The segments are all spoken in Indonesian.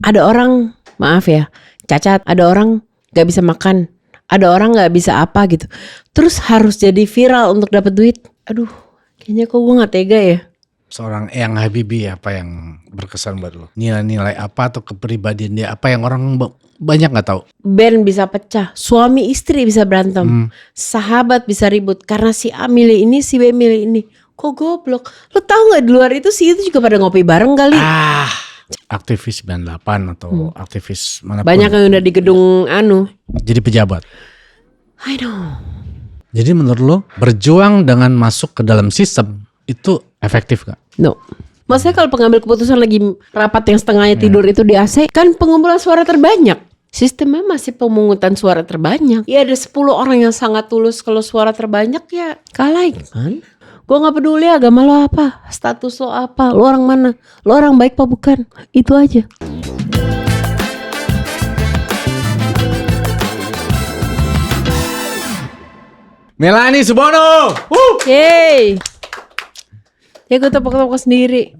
ada orang, maaf ya, cacat, ada orang gak bisa makan, ada orang gak bisa apa gitu. Terus harus jadi viral untuk dapat duit. Aduh, kayaknya kok gue gak tega ya. Seorang Eyang Habibie apa yang berkesan buat lo? Nilai-nilai apa atau kepribadian dia apa yang orang banyak gak tahu? Band bisa pecah, suami istri bisa berantem, sahabat bisa ribut karena si A milih ini, si B milih ini. Kok goblok? Lo tahu gak di luar itu si itu juga pada ngopi bareng kali. Aktivis 98 atau aktivis manapun. Banyak yang udah di gedung jadi pejabat. I know. Jadi menurut lo berjuang dengan masuk ke dalam sistem itu efektif gak? No. Maksudnya kalau pengambil keputusan lagi rapat yang setengahnya tidur itu di AC, kan pengumpulan suara terbanyak. Sistemnya masih pemungutan suara terbanyak. Ya ada 10 orang yang sangat tulus, kalau suara terbanyak ya kalah kan. Gue gak peduli agama lo apa, status lo apa, lo orang mana, lo orang baik apa bukan. Itu aja. Melanie Subono. Yeay. Ya gue tepuk-tepuk sendiri.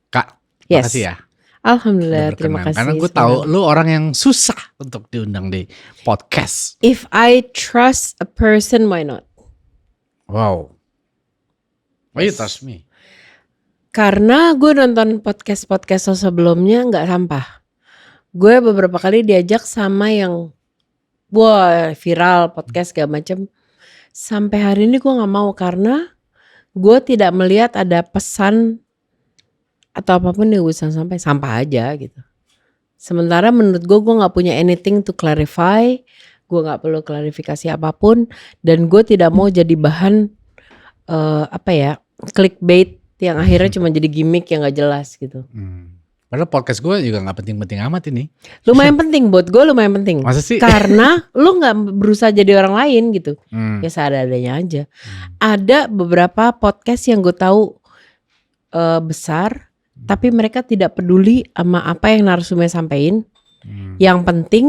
Kak, Yes. makasih ya. Alhamdulillah, Udah terima berkenan. kasih. Karena gue tahu lu orang yang susah untuk diundang di podcast. If I trust a person, why not? Wow. Why you trust me? Karena gue nonton podcast lo sebelumnya gak sampah. Gue beberapa kali diajak sama yang wah viral podcast segala macem. Sampai hari ini gue gak mau karena gue tidak melihat ada pesan atau apapun yang gue sampai sampah aja gitu. Sementara menurut gue gak punya anything to clarify. Gue gak perlu klarifikasi apapun. Dan gue tidak mau jadi bahan clickbait yang akhirnya cuma jadi gimmick yang gak jelas gitu. Padahal podcast gue juga gak penting-penting amat ini. Lumayan penting buat gue, lumayan penting. Masa sih? Karena lu gak berusaha jadi orang lain gitu. Ya seadanya aja. Ada beberapa podcast yang gue tahu besar, tapi mereka tidak peduli sama apa yang narasumber sampein. Yang penting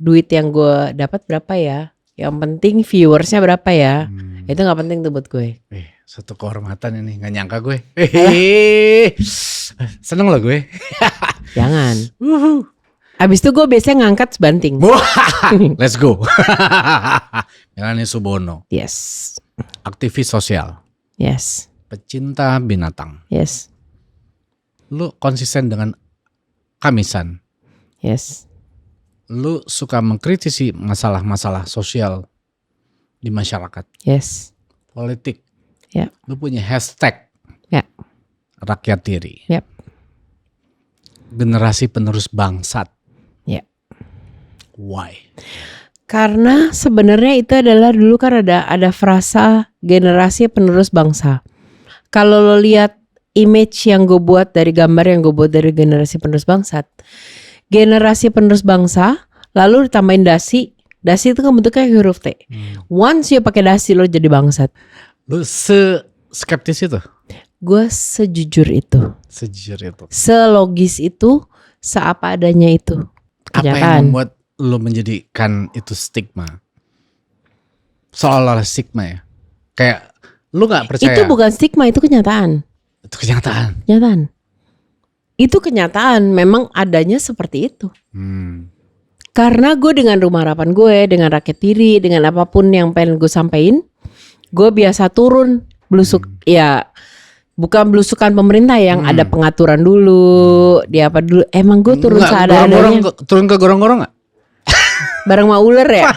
duit yang gue dapat berapa ya. Yang penting viewersnya berapa ya. Itu gak penting tuh buat gue. Satu kehormatan ini, gak nyangka gue. Seneng loh gue. Jangan. Abis itu gue biasanya ngangkat sebanting. Let's go. Melanie Subono. Yes. Aktivis sosial. Yes. Pecinta binatang. Yes. Lu konsisten dengan kamisan. Yes. Lu suka mengkritisi masalah-masalah sosial di masyarakat. Yes. Politik. Ya. Lu punya hashtag. Ya. Rakyat diri. Yep. Generasi penerus bangsat. Ya. Why? Karena sebenarnya itu adalah dulu kan ada frasa generasi penerus bangsa. Kalau lo lihat image yang gue buat dari gambar yang gue buat dari generasi penerus bangsat. Generasi penerus bangsa lalu ditambahin dasi. Dasi itu kan bentuknya huruf T. Once you pakai dasi lo jadi bangsat. Lu skeptis itu? Gue sejujur itu. Sejujur itu. Selogis itu, seapa adanya itu. Apa yang membuat lu menjadikan itu stigma? Seolah-olah stigma ya. Kayak lu gak percaya. Itu bukan stigma, itu kenyataan. Itu kenyataan. Kenyataan. Itu kenyataan, memang adanya seperti itu. Karena gue dengan rumah harapan gue, dengan rakyat diri, dengan apapun yang pengen gue sampein, gue biasa turun blusuk, ya bukan blusukan pemerintah yang ada pengaturan dulu, dia apa dulu. Emang gue turun seadanya. Turun ke gorong-gorong gak? Bareng sama ular ya.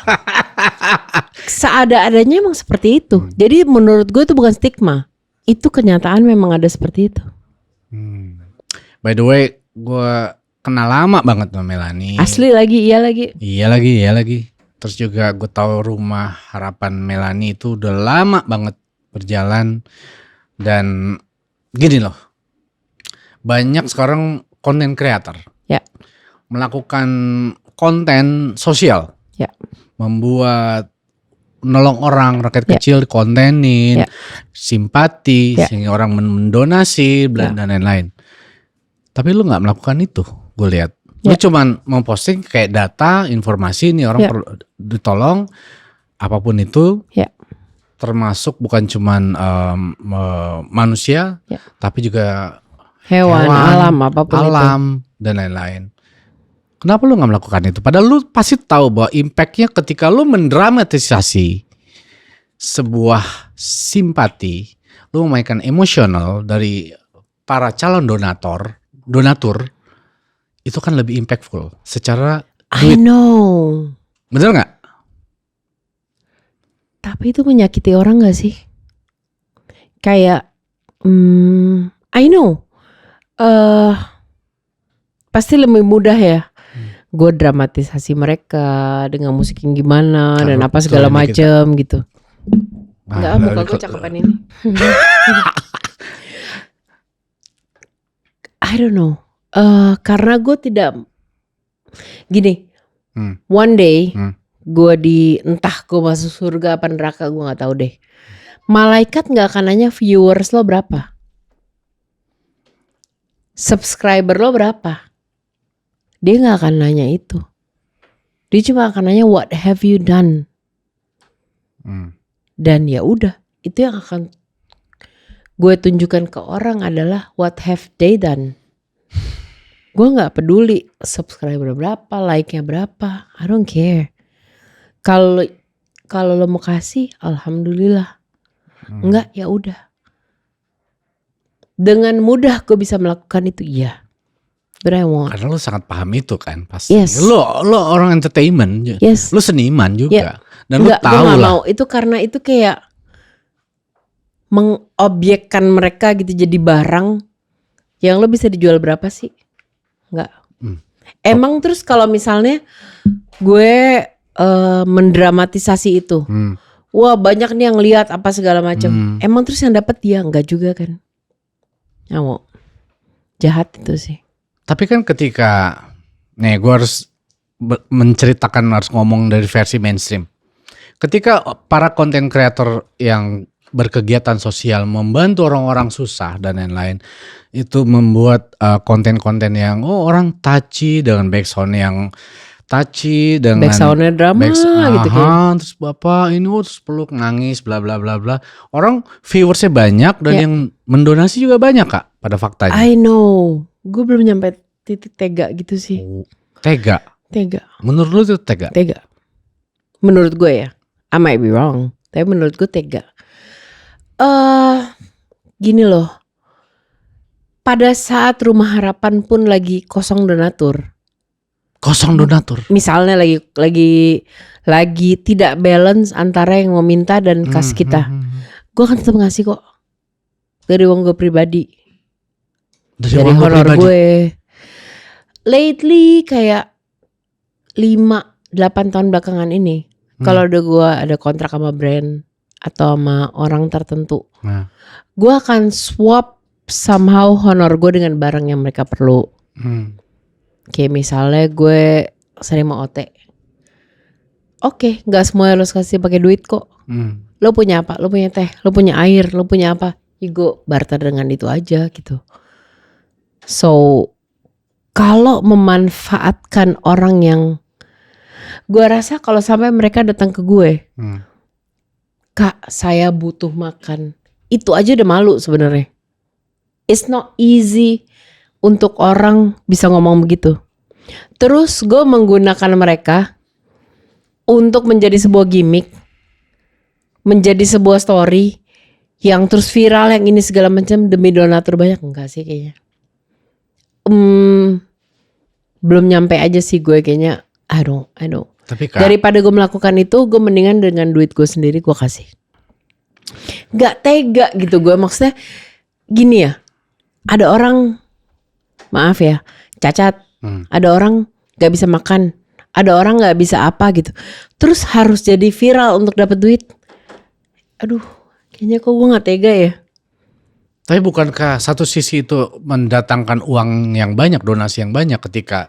Seada-adanya emang seperti itu. Jadi menurut gue itu bukan stigma, itu kenyataan memang ada seperti itu. By the way, gue kenal lama banget sama Melanie. Asli lagi, iya lagi. Iya lagi. Terus juga gue tahu rumah harapan Melanie itu udah lama banget berjalan. Dan gini loh, banyak sekarang content creator Ya. melakukan konten sosial. Ya. Membuat nolong orang, rakyat kecil kontenin, simpati, sehingga orang mendonasi, dan lain-lain. Tapi lu gak melakukan itu, gue lihat. Lu cuman memposting kayak data, informasi, nih orang perlu ditolong, apapun itu. Termasuk bukan cuman manusia, tapi juga Hewan, alam, apapun itu. alam dan lain-lain. Kenapa lu nggak melakukan itu? Padahal lu pasti tahu bahwa impactnya ketika lu mendramatisasi sebuah simpati, lu memainkan emosional dari para calon donatur, itu kan lebih impactful secara I duit. know. Bener nggak? Tapi itu menyakiti orang gak sih? Kayak, I know. Pasti lebih mudah ya. Gue dramatisasi mereka dengan musik yang gimana dan apa segala macem gitu. Enggak, muka gue cakepan ini. I don't know. Karena gue tidak gini. One day gue entah gue masuk surga apa neraka, gue nggak tahu deh. Malaikat nggak akan nanya viewers lo berapa, subscriber lo berapa. Dia nggak akan nanya itu. Dia cuma akan nanya what have you done. Dan ya udah, itu yang akan gue tunjukkan ke orang adalah what have they done. Gue nggak peduli subscriber berapa, like-nya berapa, I don't care. Kalau lo mau kasih, alhamdulillah. Enggak, ya udah. Dengan mudah gue bisa melakukan itu, iya. But I want. Karena lo sangat paham itu kan pasti. Yes. Lo orang entertainment, yes. Lo seniman juga. Yeah. Dan lo tahu lah. Mau. Itu karena itu kayak mengobjekkan mereka gitu jadi barang yang lo bisa dijual berapa sih? Enggak. Emang terus kalau misalnya gue mendramatisasi itu, wah banyak nih yang lihat apa segala macam. Emang terus yang dapat dia? Enggak juga kan? Mau jahat itu sih. Tapi kan ketika nih gue harus menceritakan, harus ngomong dari versi mainstream. Ketika para konten kreator yang berkegiatan sosial membantu orang-orang susah dan lain-lain, itu membuat konten-konten yang orang touchy dengan backsound yang touchy dengan backsoundnya drama gitu kan. Terus bapak ini terus peluk nangis bla bla bla bla. Orang viewersnya banyak dan yang mendonasi juga banyak kak pada faktanya. I know. Gue belum nyampe titik tega gitu sih. Tega. Menurut lu itu tega? Tega. Menurut gue ya. I might be wrong. Tapi menurut gue tega. Gini loh. Pada saat Rumah Harapan pun lagi kosong donatur. Misalnya lagi tidak balance antara yang mau minta dan kas kita. Gue akan tetap ngasih kok. Dari uang gue pribadi. Dari honor gue. Lately kayak 5-8 tahun belakangan ini. Kalau udah gue ada kontrak sama brand atau sama orang tertentu. Gue akan swap somehow honor gue dengan barang yang mereka perlu. Kayak misalnya gue sering mau OT. Oke, gak semua harus kasih pakai duit kok. Lo punya apa? Lo punya teh, lo punya air, lo punya apa? Gue barter dengan itu aja gitu. So, kalau memanfaatkan orang yang, gue rasa kalau sampai mereka datang ke gue, kak saya butuh makan, itu aja udah malu sebenarnya. It's not easy untuk orang bisa ngomong begitu. Terus gue menggunakan mereka untuk menjadi sebuah gimmick, menjadi sebuah story yang terus viral yang ini segala macam demi donatur banyak. Enggak sih kayaknya. Belum nyampe aja sih gue kayaknya. I don't. Tapi Kak, daripada gue melakukan itu, gue mendingan dengan duit gue sendiri gue kasih. Gak tega gitu gue, maksudnya gini ya. Ada orang, maaf ya, cacat. Ada orang gak bisa makan. Ada orang gak bisa apa gitu. Terus harus jadi viral untuk dapat duit. Aduh, kayaknya kok gue gak tega ya. tapi bukankah satu sisi itu mendatangkan uang yang banyak, donasi yang banyak ketika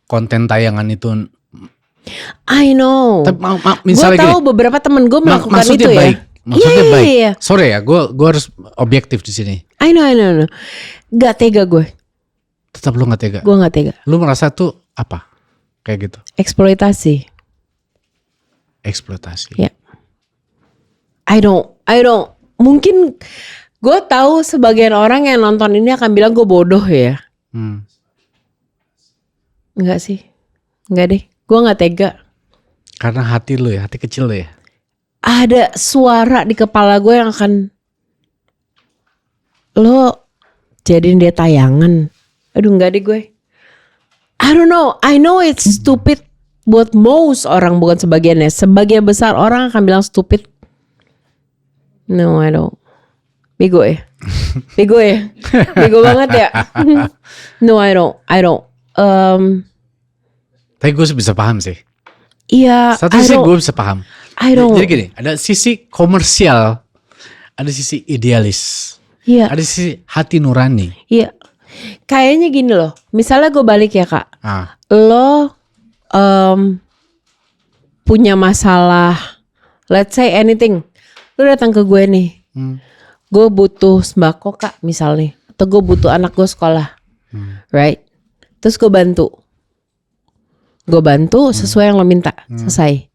konten tayangan itu? I know. Gue tahu beberapa temen gue melakukan itu baik. ya. Maksudnya baik. Iya. Sorry ya, gue harus objektif di sini. I know. Gak tega gue. Tetap lu gak tega? Gue gak tega. Lu merasa tuh apa? Kayak gitu? Eksploitasi. Eksploitasi. Ya. I don't. Mungkin Gue tahu sebagian orang yang nonton ini akan bilang gue bodoh ya. Enggak sih. Enggak deh. Gue gak tega. Karena hati lu ya, hati kecil lu ya. Ada suara di kepala gue yang akan, lo jadiin dia tayangan. Aduh enggak deh gue. I don't know. I know it's stupid buat most orang, bukan sebagiannya. Sebagian besar orang akan bilang stupid. No, I don't. Bego ya. Bego ya. Bego banget ya. No, I don't. Tapi gue bisa paham sih. Iya. Satu sisi gue bisa paham. I don't. Jadi gini, ada sisi komersial, ada sisi idealis, Iya. ada sisi hati nurani. Iya. Kayaknya gini loh. Misalnya gue balik ya kak. Lo punya masalah, let's say anything. Lo datang ke gue nih. Gue butuh sembako kak misalnya. Atau gue butuh anak gue sekolah. Right? Terus gue bantu. Sesuai yang lo minta. Selesai.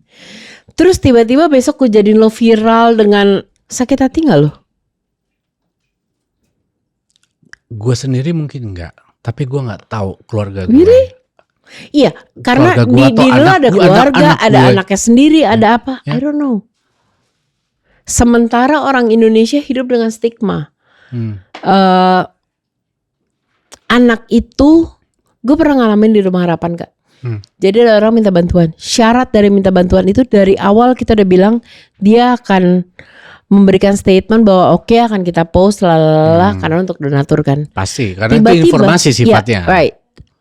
Terus tiba-tiba besok gue jadiin lo viral dengan sakit hati gak lo? Gue sendiri mungkin enggak. Tapi gue gak tahu keluarga gue. Really? Iya. Karena di lo ada keluarga, ada anaknya sendiri, ada apa. I don't know. Sementara orang Indonesia hidup dengan stigma. Anak itu, gue pernah ngalamin di Rumah Harapan kak. Jadi ada orang minta bantuan. Syarat dari minta bantuan itu dari awal kita udah bilang dia akan memberikan statement bahwa oke, akan kita post karena untuk donatur kan. Pasti, karena itu informasi sifatnya. Ya, right.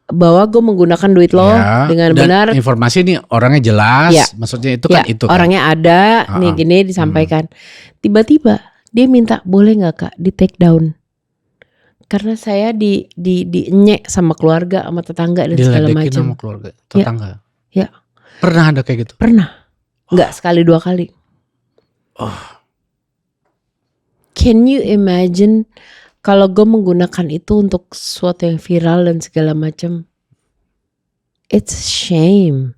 Bahwa gue menggunakan duit lo dengan dan benar. Informasi ini orangnya jelas, maksudnya itu kan itu kan. Orangnya ada, nih gini disampaikan. Tiba-tiba dia minta boleh nggak kak di take down? Karena saya di nyek sama keluarga, sama tetangga dan segala macam. Diledekin sama keluarga, tetangga. Ya. Pernah ada kayak gitu? Pernah. Nggak sekali dua kali. Can you imagine kalau gue menggunakan itu untuk sesuatu yang viral dan segala macam? It's a shame.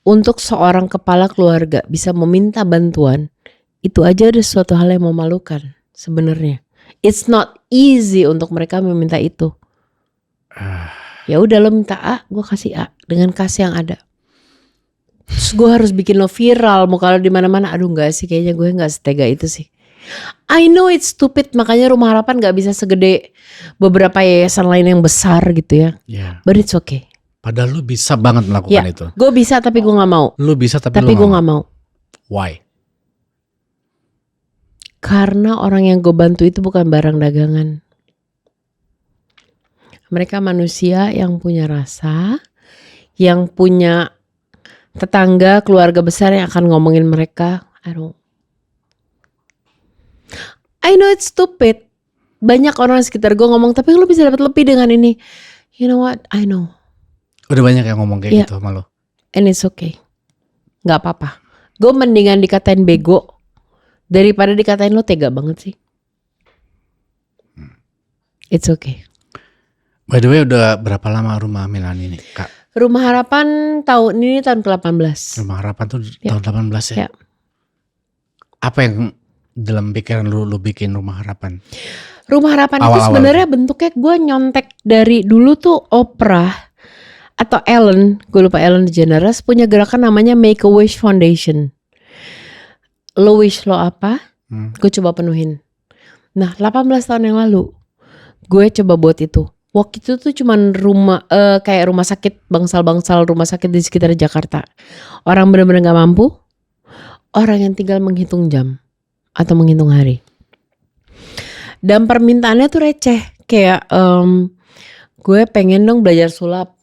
Untuk seorang kepala keluarga bisa meminta bantuan, itu aja ada suatu hal yang memalukan sebenarnya. It's not easy untuk mereka meminta itu. Ya udah lo minta A, gue kasih A dengan kasih yang ada. Terus gue harus bikin lo viral, mau kalau di mana-mana. Aduh nggak sih, kayaknya gue nggak setega itu sih. I know it's stupid, makanya Rumah Harapan nggak bisa segede beberapa yayasan lain yang besar gitu ya. But it's okay. Padahal lu bisa banget melakukan itu. Gue bisa tapi gue nggak mau. Lu bisa tapi gue nggak mau. Why? Karena orang yang gue bantu itu bukan barang dagangan. Mereka manusia yang punya rasa, yang punya tetangga, keluarga besar yang akan ngomongin mereka. I know it's stupid. Banyak orang sekitar gue ngomong, tapi lu bisa dapat lebih dengan ini. You know what? I know. Udah banyak yang ngomong kayak gitu sama lu. And it's okay. Gak apa-apa. Gue mendingan dikatain bego daripada dikatain lo tega banget sih. It's okay. By the way, udah berapa lama Rumah Melani nih, Kak? Rumah Harapan tahun ke-18. Rumah Harapan tuh tahun 18 ya? Apa yang dalam pikiran lu bikin Rumah Harapan? Rumah Harapan itu sebenarnya bentuknya gue nyontek dari dulu tuh Oprah atau Ellen, gue lupa, Ellen DeGeneres punya gerakan namanya Make a Wish Foundation. Lo wish lo apa? Gue coba penuhin. Nah 18 tahun yang lalu gue coba buat itu. Waktu itu tuh cuman kayak rumah sakit, bangsal-bangsal rumah sakit di sekitar Jakarta. Orang benar-benar gak mampu. Orang yang tinggal menghitung jam atau menghitung hari. Dan permintaannya tuh receh. Kayak gue pengen dong belajar sulap.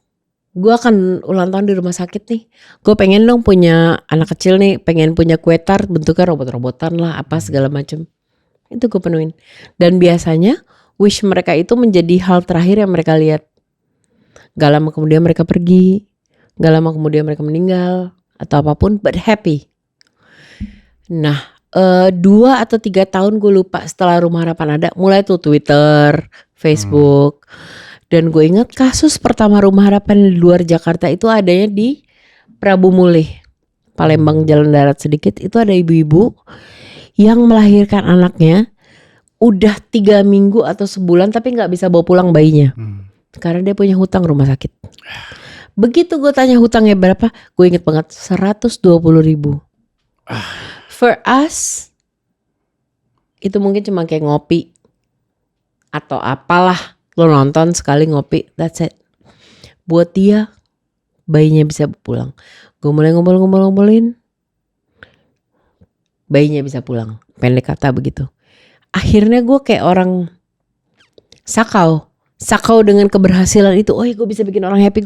Gue akan ulang tahun di rumah sakit nih. Gue pengen dong punya anak kecil nih. Pengen punya kue tart bentuknya robot-robotan lah. Apa segala macem. Itu gue penuhin. Dan biasanya wish mereka itu menjadi hal terakhir yang mereka lihat. Gak lama kemudian mereka pergi. Gak lama kemudian mereka meninggal. Atau apapun, but happy. Nah 2 atau 3 tahun gue lupa setelah Rumah Harapan ada. Mulai tuh Twitter, Facebook. Dan gue ingat kasus pertama Rumah Harapan di luar Jakarta itu adanya di Prabu Mulih, Palembang, jalan darat sedikit. Itu ada ibu-ibu yang melahirkan anaknya. udah 3 minggu atau sebulan tapi nggak bisa bawa pulang bayinya. Karena dia punya hutang rumah sakit. Begitu gue tanya hutangnya berapa, gue inget banget 120.000. For us, itu mungkin cuma kayak ngopi atau apalah, lo nonton sekali ngopi, that's it. Buat dia, bayinya bisa pulang. Gue mulai ngumpulin, bayinya bisa pulang. Pendek kata begitu. Akhirnya gue kayak orang sakau dengan keberhasilan itu. Oh ya, gue bisa bikin orang happy,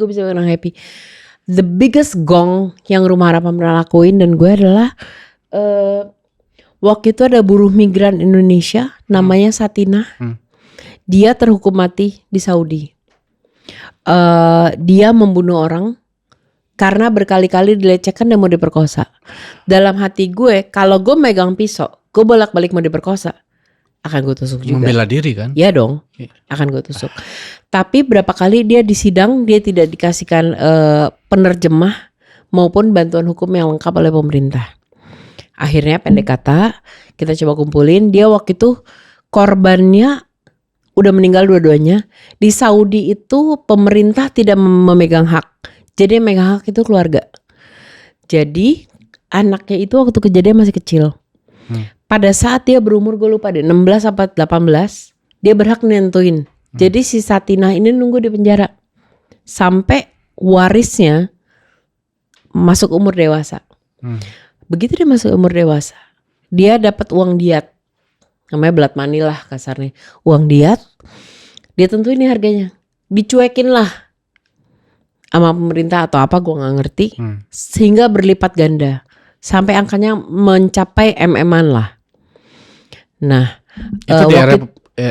The biggest gong yang Rumah Harapan pernah lakuin dan gue adalah waktu itu ada buruh migran Indonesia namanya Satinah. Dia terhukum mati di Saudi. Dia membunuh orang karena berkali-kali dilecehkan dan mau diperkosa. Dalam hati gue, kalau gue megang pisau, gue bolak-balik mau diperkosa, akan gue tusuk juga. Membela diri kan? Ya dong, akan gue tusuk. Tapi berapa kali dia di sidang, dia tidak dikasihkan penerjemah maupun bantuan hukum yang lengkap oleh pemerintah. Akhirnya pendek kata, kita coba kumpulin. Dia waktu itu korbannya udah meninggal dua-duanya. Di Saudi itu pemerintah tidak memegang hak. Jadi yang megang hak itu keluarga. Jadi anaknya itu waktu kejadian masih kecil. Pada saat dia berumur, gue lupa deh, 16 apa 18, dia berhak nentuin. Jadi si Satinah ini nunggu di penjara sampai warisnya masuk umur dewasa. Begitu dia masuk umur dewasa, dia dapat uang diat. Namanya blood money lah kasarnya. Uang diat, dia tentuin nih harganya. Dicuekin lah sama pemerintah atau apa, gue gak ngerti. Sehingga berlipat ganda. Sampai angkanya mencapai MM-an lah. Nah, itu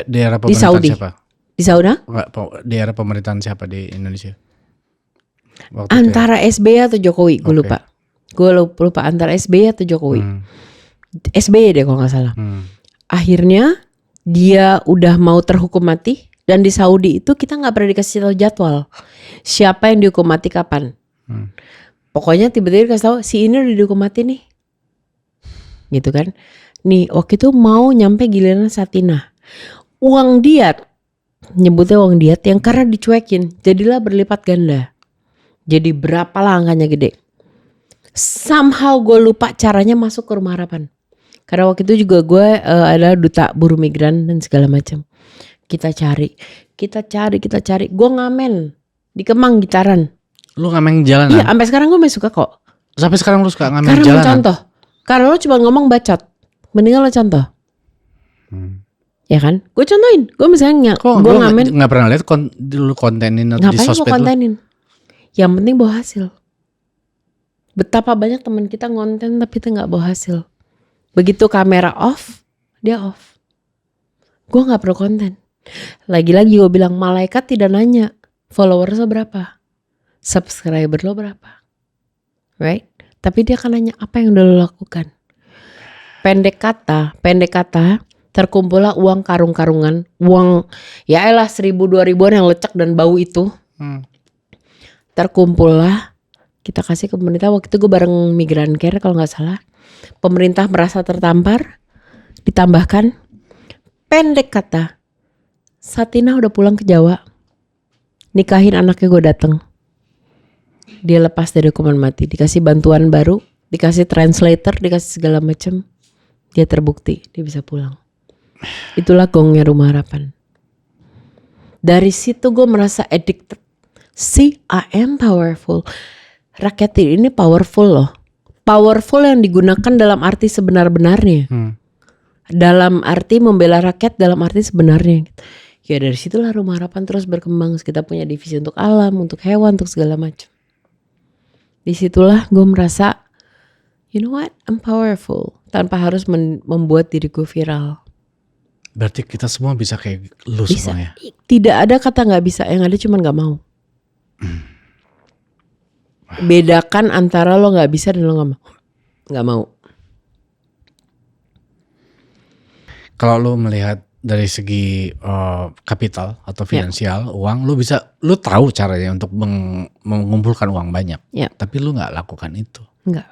di era pemerintahan Saudi. siapa? Di Saudi? Di era pemerintahan siapa di Indonesia? Waktu antara SBY atau Jokowi, gue lupa. Gue lupa antara SBY atau Jokowi. SBY deh kalau gak salah. Akhirnya dia udah mau terhukum mati. Dan di Saudi itu kita gak pernah dikasih tahu jadwal siapa yang dihukum mati kapan. Pokoknya tiba-tiba dikasih tahu si ini udah dihukum mati nih, gitu kan. Nih waktu itu mau nyampe giliran Satinah. Uang diat, nyebutnya uang diat yang karena dicuekin jadilah berlipat ganda. Jadi berapa lah angkanya gede. Somehow gue lupa caranya masuk ke Rumah Harapan. Karena waktu itu juga gue adalah duta buruh migran dan segala macam. Kita cari. Gue ngamen di Kemang gitaran. Lu ngamen jalanan? Iya, sampai sekarang gue masih suka kok. Sampai sekarang lu suka ngamen karena jalanan? Karena mau contoh. Karena lu cuma ngomong bacot. Mendingan lo contoh. Ya kan? Gue contohin. Gue misalnya gue ngamen. Gak pernah lihat lu kontenin atau di sosmed lu. Ngapain gue kontenin? Yang penting bawa hasil. Betapa banyak teman kita ngonten tapi itu gak bawa hasil. Begitu kamera off, dia off. Gue gak perlu konten. Lagi-lagi gue bilang, malaikat tidak nanya followers lo berapa, subscriber lo berapa, right? Tapi dia akan nanya apa yang udah lo lakukan. Pendek kata, terkumpullah uang karung-karungan, uang ya elah 1.000-2.000-an yang lecek dan bau itu. Terkumpullah, kita kasih ke pemerintah. Waktu itu gue bareng Migran Care kalau gak salah. Pemerintah merasa tertampar, ditambahkan. Pendek kata, Satinah udah pulang ke Jawa, nikahin anaknya, gue dateng. Dia lepas dari hukuman mati, dikasih bantuan baru, dikasih translator, dikasih segala macam. Dia terbukti, dia bisa pulang. Itulah gongnya Rumah Harapan. Dari situ gue merasa addicted. See, I am powerful. Rakyat ini powerful loh. Powerful yang digunakan dalam arti sebenar-benarnya. Dalam arti membela rakyat, dalam arti sebenarnya. Ya dari situlah Rumah Harapan terus berkembang. Kita punya divisi untuk alam, untuk hewan, untuk segala macam. Disitulah gue merasa, you know what, I'm powerful. Tanpa harus membuat diriku viral. Berarti kita semua bisa kayak lu bisa. Semua ya? Tidak ada kata gak bisa, yang ada cuma gak mau. Bedakan antara lo gak bisa dan lo gak mau. Kalau lo melihat dari segi kapital atau finansial, uang, lu tahu caranya untuk mengumpulkan uang banyak. Tapi lu nggak lakukan itu. Enggak.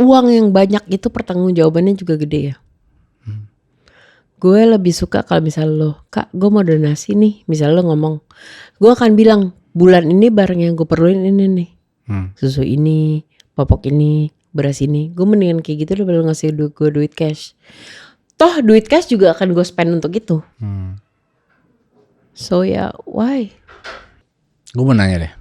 uang yang banyak itu pertanggungjawabannya juga gede ya. Gue lebih suka kalau misal lo, Kak gue mau donasi nih, misal lo ngomong, gue akan bilang bulan ini barang yang gue perluin ini nih, susu ini, popok ini, beras ini. Gue mendingan kayak gitu daripada ngasih gue duit cash. Toh duit cash juga akan gue spend untuk itu. So ya, why? Gue mau nanya deh,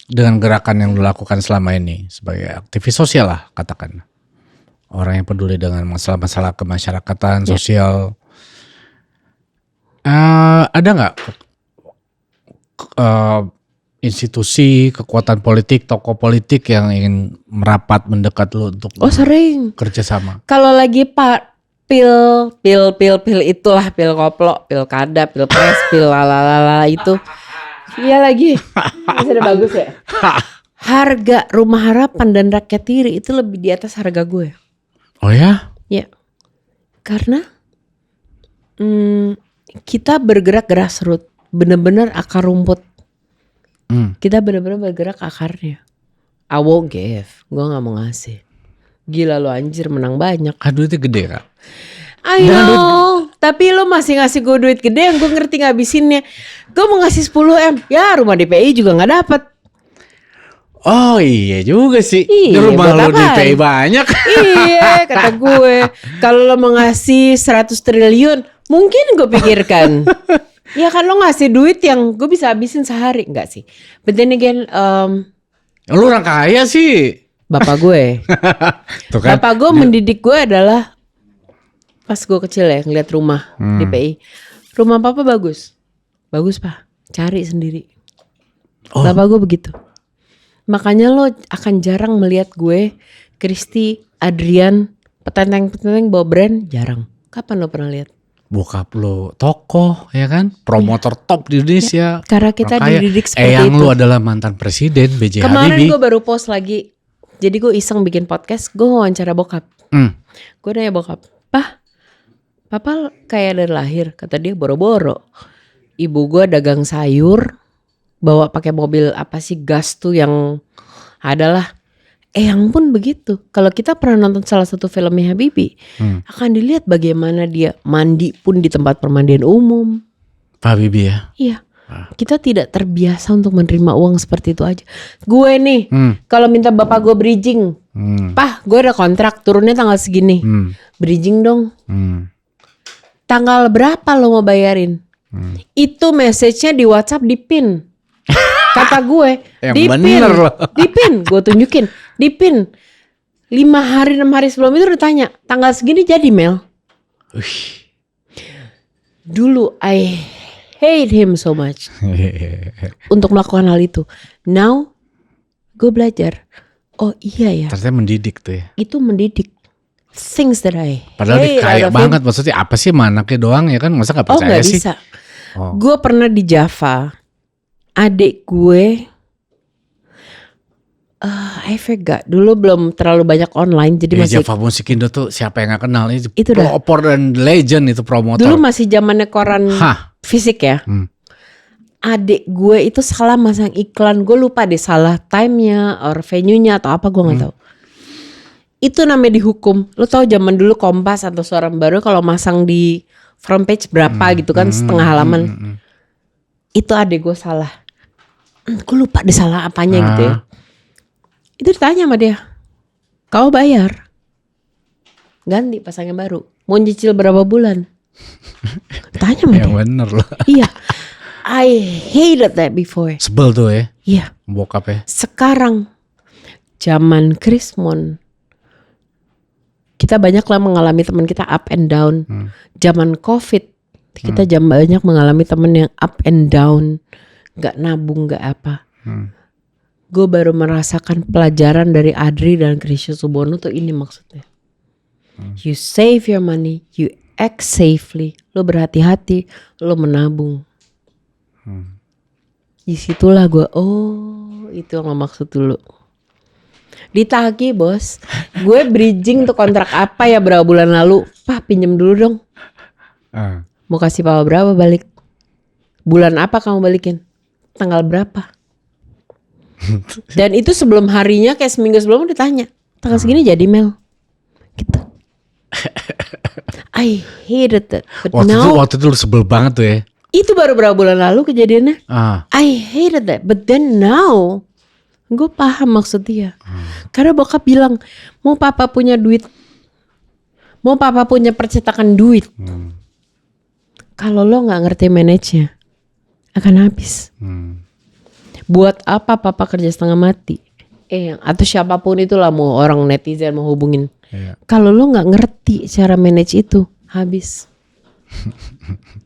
dengan gerakan yang lo lakukan selama ini sebagai aktivis sosial lah katakan, orang yang peduli dengan masalah-masalah kemasyarakatan, sosial, ada nggak institusi, kekuatan politik, tokoh politik yang ingin merapat mendekat lo untuk Sering. kerjasama? Kalau lagi pil itulah, pil koplo, pil kada, pil pres, pil lalala itu. Iya lagi. Masih ada bagus ya. Harga Rumah Harapan dan Rakyat Tiri itu lebih di atas harga gue. Oh ya? Ya. Karena kita bergerak grassroots, bener-bener akar rumput. Kita bener-bener bergerak akarnya. I won't give, gue gak mau ngasih. Gila lo anjir, menang banyak. Duitnya gede Kak. I know, tapi lo masih ngasih gue duit gede yang gue ngerti ngabisinnya. Gue mau ngasih 10 M, ya rumah DPI juga gak dapet. Oh iya juga sih. Iya, Rumah buat lo di apaan? PI banyak. Iya kata gue, kalau lo mau ngasih 100 triliun mungkin gue pikirkan. Ya kan lo ngasih duit yang gue bisa habisin sehari. Enggak sih, but then again, Lo orang kaya sih. bapak gue Tuh kan. Bapak gue mendidik gue adalah pas gue kecil ya, ngeliat rumah DPI. Rumah papa bagus. Bagus pak, cari sendiri. Bapak gue begitu. Makanya lo akan jarang melihat gue, Kristi, Adrian, petenteng-petenteng bawa brand, jarang. Kapan lo pernah lihat? Bokap lo tokoh ya kan, promotor top di Indonesia. Karena kita Orang kaya. dididik seperti Eyang itu. lo adalah mantan presiden B.J. Kemarin Habibie. gue baru post lagi. Jadi gue iseng bikin podcast, gue wawancara bokap. Gue nanya bokap, Papa kayak dari lahir, kata dia boro-boro. Ibu gue dagang sayur, bawa pakai mobil apa sih gas tuh yang adalah. Eyang pun begitu. Kalau kita pernah nonton salah satu filmnya Habibie, akan dilihat bagaimana dia mandi pun di tempat permandian umum. Pak Habibie ya. Iya. Kita tidak terbiasa untuk menerima uang seperti itu aja. Gue nih, kalau minta bapak gue bridging, gue ada kontrak turunnya tanggal segini, bridging dong. Tanggal berapa lo mau bayarin? Itu message-nya di WhatsApp di pin. Kata gue, Yang di pin, bener loh. di pin, gue tunjukin, di pin. 5 hari 6 hari sebelum itu ditanya, tanggal segini jadi Mel. Dulu I hate him so much untuk melakukan hal itu. Now gue belajar. Oh iya ya. Ternyata mendidik tuh ya. Itu mendidik. Things that I Padahal dia hate kaya out of banget. him. Maksudnya apa sih manaknya doang ya kan. Masa gak Oh percaya gak sih. bisa. Oh. Gue pernah di Java. Adik gue I forgot. Dulu belum terlalu banyak online. Jadi Ya, masih Java Musikindo tuh siapa yang gak kenal. Itu dah. Pelopor dan legend itu promotor. dulu masih zamannya koran fisik ya. Adik gue itu salah masang iklan. Gue lupa deh salah time-nya or venue-nya atau apa gue gak tahu. Itu namanya dihukum. Lo tau zaman dulu Kompas atau Suara Baru kalau masang di front page berapa gitu kan, setengah halaman. Itu adik gue salah. Gue lupa deh salah apanya gitu ya. Itu ditanya sama dia, kau bayar? Ganti pasang yang baru. Mau nyicil berapa bulan? Tanya sama dia. Yang bener loh. Iya. I hated that before. Sebel tuh ya. Iya. Bokap ya. Sekarang zaman Krismon, kita banyak lah mengalami teman kita up and down. Zaman COVID, kita banyak mengalami teman yang up and down, gak nabung, gak apa. Gue baru merasakan pelajaran dari Adri dan Krisya Subono tuh ini maksudnya. You save your money, you act safely, lo berhati-hati, lo menabung. Disitulah gue, oh itu yang lo maksud dulu. Ditagih bos, gue bridging tuh kontrak apa ya berapa bulan lalu. Pak pinjem dulu dong. Mau kasih papa berapa balik? Bulan apa kamu balikin? Tanggal berapa? Dan itu sebelum harinya kayak seminggu sebelum ditanya. Tanggal segini jadi Mel. Gitu. I hated that. But Waktu itu lu sebel banget tuh ya. itu baru berapa bulan lalu kejadiannya. Ah. I hated that. But then now gue paham maksud dia. Karena bokap bilang, mau papa punya duit, mau papa punya percetakan duit, kalau lo gak ngerti manage-nya, akan habis. Buat apa papa kerja setengah mati? Atau siapapun itulah, mau orang netizen mau hubungin. Kalau lo gak ngerti cara manage itu, habis.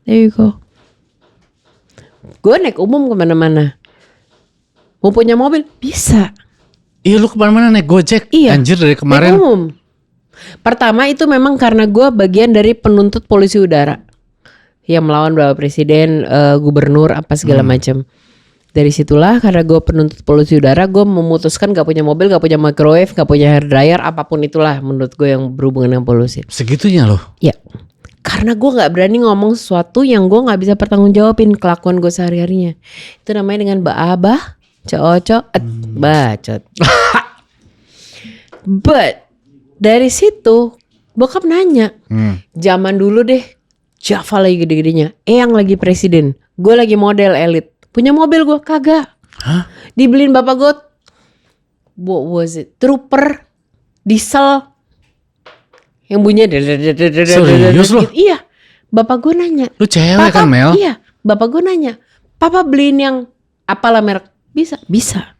There you go. Gue naik umum kemana-mana. Mau punya mobil, bisa. Iya, lu kemana-mana naik Gojek. Iya. Anjir, dari kemarin. Naik umum. Pertama itu memang karena gue bagian dari penuntut polisi udara yang melawan Bapak Presiden, gubernur, apa segala macam. Dari situlah karena gue penuntut polusi udara, gue memutuskan gak punya mobil, gak punya microwave, gak punya hair dryer, apapun itulah menurut gue yang berhubungan dengan polusi. Segitunya loh? Ya, karena gue gak berani ngomong sesuatu yang gue gak bisa pertanggungjawabin kelakuan gue sehari-harinya. Itu namanya dengan baabah, cocok, bacot. But dari situ bokap nanya, zaman dulu deh, Java lagi gede-gedenya, yang lagi presiden, gue lagi model elit. Punya mobil gue kagak. Hah? Dibeliin bapak gue, what was it? Trooper, diesel, yang bunyinya serius loh? Iya, bapak gue nanya. Lu cewek kan Mel? Iya, bapak gue nanya, papa beliin yang apalah merek? Bisa, bisa.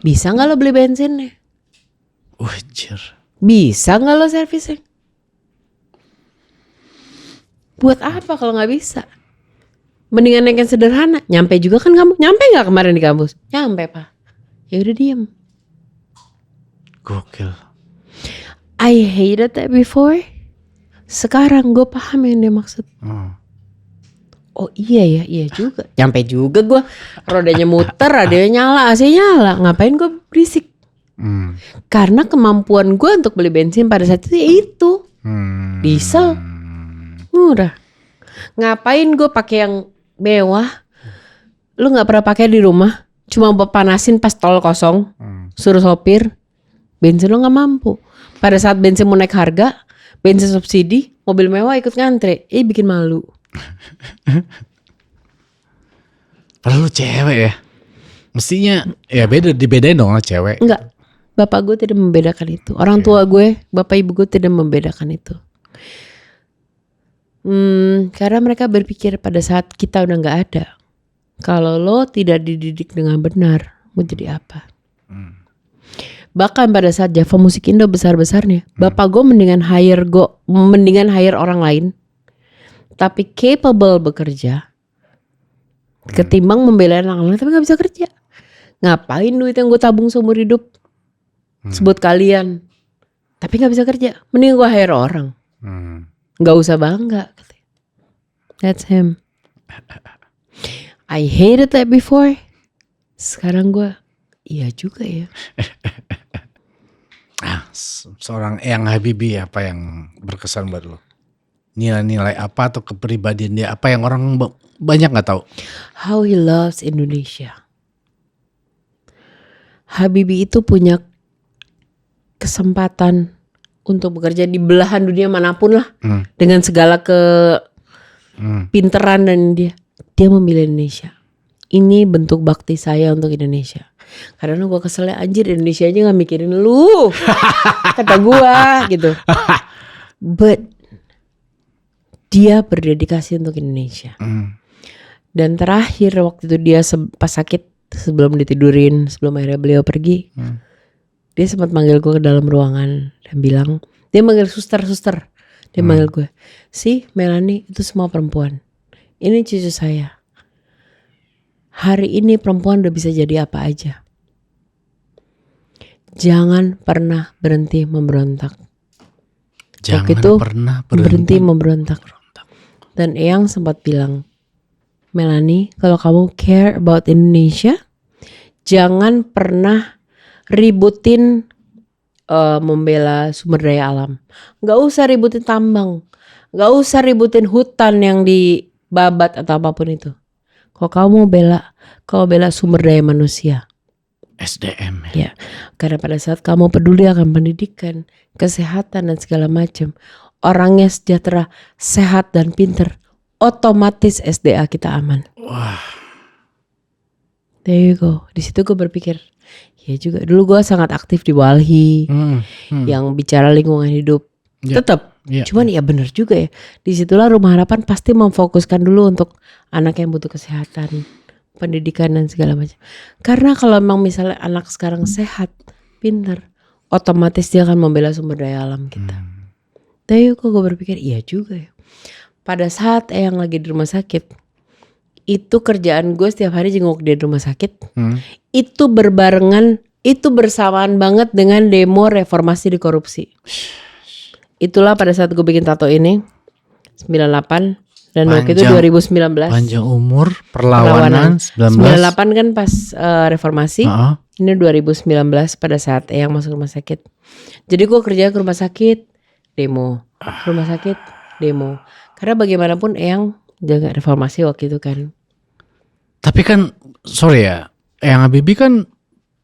Bisa nggak lo beli bensinnya? Wajir. Bisa nggak lo servisnya? Buat apa kalau nggak bisa? Mendingan naik yang sederhana. Nyampe juga kan kamu? Nyampe nggak kemarin di kampus? Nyampe pak. Ya udah diem. Gokil. I hated that before. Sekarang gue paham yang dia maksud. Oh iya ya, iya juga. Nyampe juga gue. Rodanya muter, radionya nyala, AC nyala. Ngapain gue berisik? Karena kemampuan gue untuk beli bensin pada saat itu ya itu. Diesel. Murah. Ngapain gue pakai yang mewah? Lu nggak pernah pakai di rumah? Cuma buat panasin pas tol kosong. Suruh sopir. Bensin lo nggak mampu. Pada saat bensin mau naik harga, bensin subsidi, mobil mewah ikut ngantre. Bikin malu. Padahal lu cewek ya. Mestinya ya dibedain dong lah cewek. Enggak. Bapak gue tidak membedakan itu. Orang tua gue, bapak ibu gue tidak membedakan itu. Karena mereka berpikir pada saat kita udah gak ada, kalau lo tidak dididik dengan benar, mau jadi apa? Bahkan pada saat Java Musik Indo besar-besarnya, bapak gue mendingan hire orang lain, tapi capable bekerja, ketimbang membela orang lain tapi gak bisa kerja. Ngapain duit yang gue tabung seumur hidup? Sebut kalian, tapi gak bisa kerja. Mending gue hire orang. Gak usah bangga. That's him. I hated that before. Sekarang gue, iya juga ya. Seorang Eyang Habibie apa yang berkesan buat lo? Nilai-nilai apa atau kepribadian dia apa yang orang banyak gak tahu? How he loves Indonesia. Habibie itu punya kesempatan untuk bekerja di belahan dunia manapun lah, dengan segala pinteran dan dia memilih Indonesia. Ini bentuk bakti saya untuk Indonesia. Karena gue keselnya anjir Indonesia aja gak mikirin lu, kata gue gitu. But dia berdedikasi untuk Indonesia. Dan terakhir waktu itu dia pas sakit, sebelum ditidurin, sebelum akhirnya beliau pergi, dia sempat manggil gue ke dalam ruangan dan bilang, dia manggil suster, dia manggil gue, Melanie itu semua perempuan, ini cucu saya, hari ini perempuan udah bisa jadi apa aja, jangan pernah berhenti memberontak. Jangan itu pernah berhenti memberontak. Dan Eyang sempat bilang, Melanie, kalau kamu care about Indonesia, jangan pernah ributin membela sumber daya alam. Gak usah ributin tambang. Gak usah ributin hutan yang dibabat atau apapun itu. Kalau kamu mau bela sumber daya manusia, SDM. Ya, karena pada saat kamu peduli akan pendidikan, kesehatan dan segala macam, orangnya sejahtera, sehat dan pinter, otomatis SDA kita aman. Wah. There you go. Di situ gue berpikir, ya juga. Dulu gue sangat aktif di Walhi, yang bicara lingkungan hidup. Ya. Tetap. Ya. Cuman ya benar juga ya. Disitulah Rumah Harapan pasti memfokuskan dulu untuk anak yang butuh kesehatan, pendidikan dan segala macam. Karena kalau memang misalnya anak sekarang sehat, pintar, otomatis dia akan membela sumber daya alam kita. Tapi kok gue berpikir iya juga ya. Pada saat Eyang lagi di rumah sakit, itu kerjaan gue setiap hari jenguk dia di rumah sakit. Itu berbarengan, itu bersamaan banget dengan demo reformasi di korupsi. Itulah pada saat gue bikin tato ini 98 dan waktu itu 2019. Panjang umur, perlawanan 19. 98 kan pas reformasi. Ini 2019 pada saat Eyang masuk rumah sakit. Jadi gue kerja ke rumah sakit, demo. Rumah sakit, demo. Karena bagaimanapun Eyang jaga reformasi waktu itu kan. Tapi kan sorry ya, Eyang Habibie kan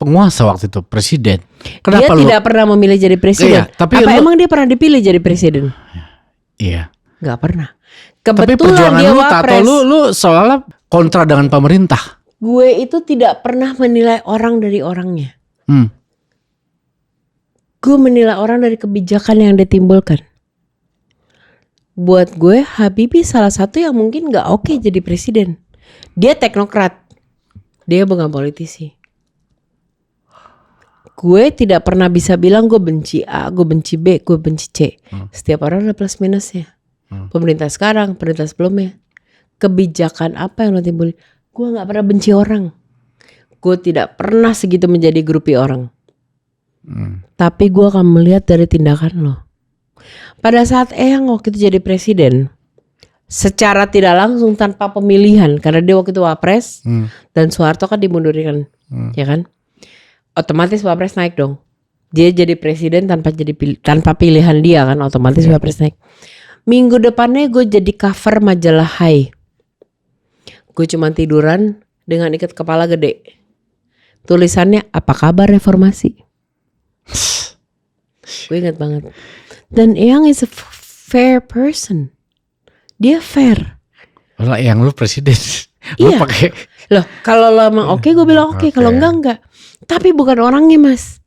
penguasa waktu itu, presiden. Kenapa dia tidak pernah memilih jadi presiden. Iya, tapi apa emang dia pernah dipilih jadi presiden? Iya. Gak pernah. Tapi Kebetulan perjuangan dia lu, tato lu seolah kontra dengan pemerintah. Gue itu tidak pernah menilai orang dari orangnya. Gue menilai orang dari kebijakan yang dia timbulkan. Buat gue Habibie salah satu yang mungkin gak oke jadi presiden. Dia teknokrat. Dia bukan politisi. Gue tidak pernah bisa bilang gue benci A, gue benci B, gue benci C. Setiap orang ada plus minusnya. Pemerintah sekarang, pemerintah sebelumnya. Kebijakan apa yang lo timbulin. Gue gak pernah benci orang. Gue tidak pernah segitu menjadi grupi orang. Tapi gue akan melihat dari tindakan lo. Pada saat Eyang waktu itu jadi presiden, secara tidak langsung tanpa pemilihan, karena dia waktu itu wapres dan Soeharto kan dimundurkan, ya kan? Otomatis wapres naik dong. Dia jadi presiden tanpa pilihan dia kan, otomatis wapres naik. Minggu depannya gue jadi cover majalah Hai. Gue cuma tiduran dengan ikat kepala gede. Tulisannya apa kabar reformasi? Gue ingat banget. Dan Eyang is a fair person. Dia fair. Lah yang lu presiden. Iya. Lu pakai. Loh, kalau lo emang oke, gue bilang oke. Kalau enggak. Tapi bukan orangnya, Mas.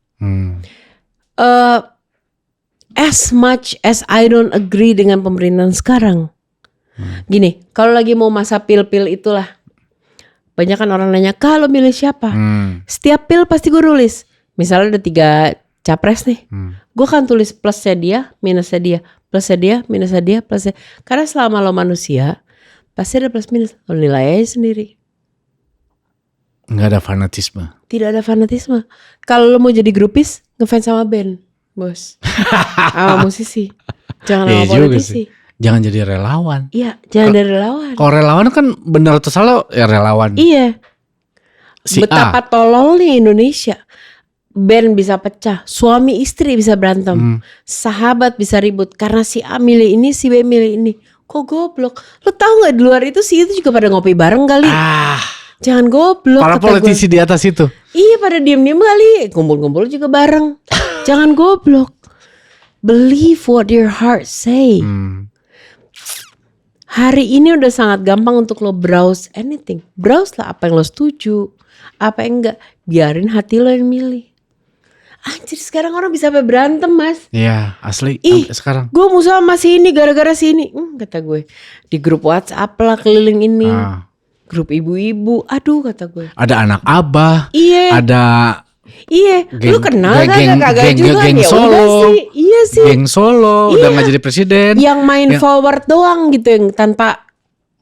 As much as I don't agree dengan pemerintahan sekarang. Gini, kalau lagi mau masa pil-pil itulah. Banyak kan orang nanya, kalau milih siapa? Setiap pil pasti gue tulis. Misalnya ada 3 capres nih. Gue akan tulis plusnya dia, minusnya dia. Plusnya dia, minusnya dia, plusnya. Karena selama lo manusia, pasti ada plus minus. Lo nilai aja sendiri. Nggak ada fanatisme. Tidak ada fanatisme. Kalau lo mau jadi grupis, ngefans sama band, bos. Sama musisi. Jangan sama politisi. Jangan jadi relawan. Iya, jangan dari relawan. Kalau relawan kan benar atau salah ya relawan. Iya. Betapa tololnya Indonesia. Band bisa pecah, suami istri bisa berantem, sahabat bisa ribut karena si A milih ini, si B milih ini. Kok goblok? Lo tahu nggak di luar itu sih itu juga pada ngopi bareng kali. Jangan goblok. Para politisi di atas itu. Iya, pada diem-diem kali, kumpul-kumpul juga bareng. Jangan goblok. Believe what your heart say. Hari ini udah sangat gampang untuk lo browse anything. Browse lah apa yang lo setuju, apa yang enggak. Biarin hati lo yang milih. Anjir, sekarang orang bisa sampai berantem, Mas. Iya, asli. Sekarang gue musuh sama si ini gara-gara si ini. Kata gue. Di grup WhatsApp lah keliling ini. Grup ibu-ibu. Aduh, kata gue. Ada anak abah. Iya. Ada. Iya. Lu kenal kagak juga. Geng Ya Solo. udah sih. Iya sih. Geng Solo. Iya. Udah gak jadi presiden. Yang main forward doang gitu. Yang tanpa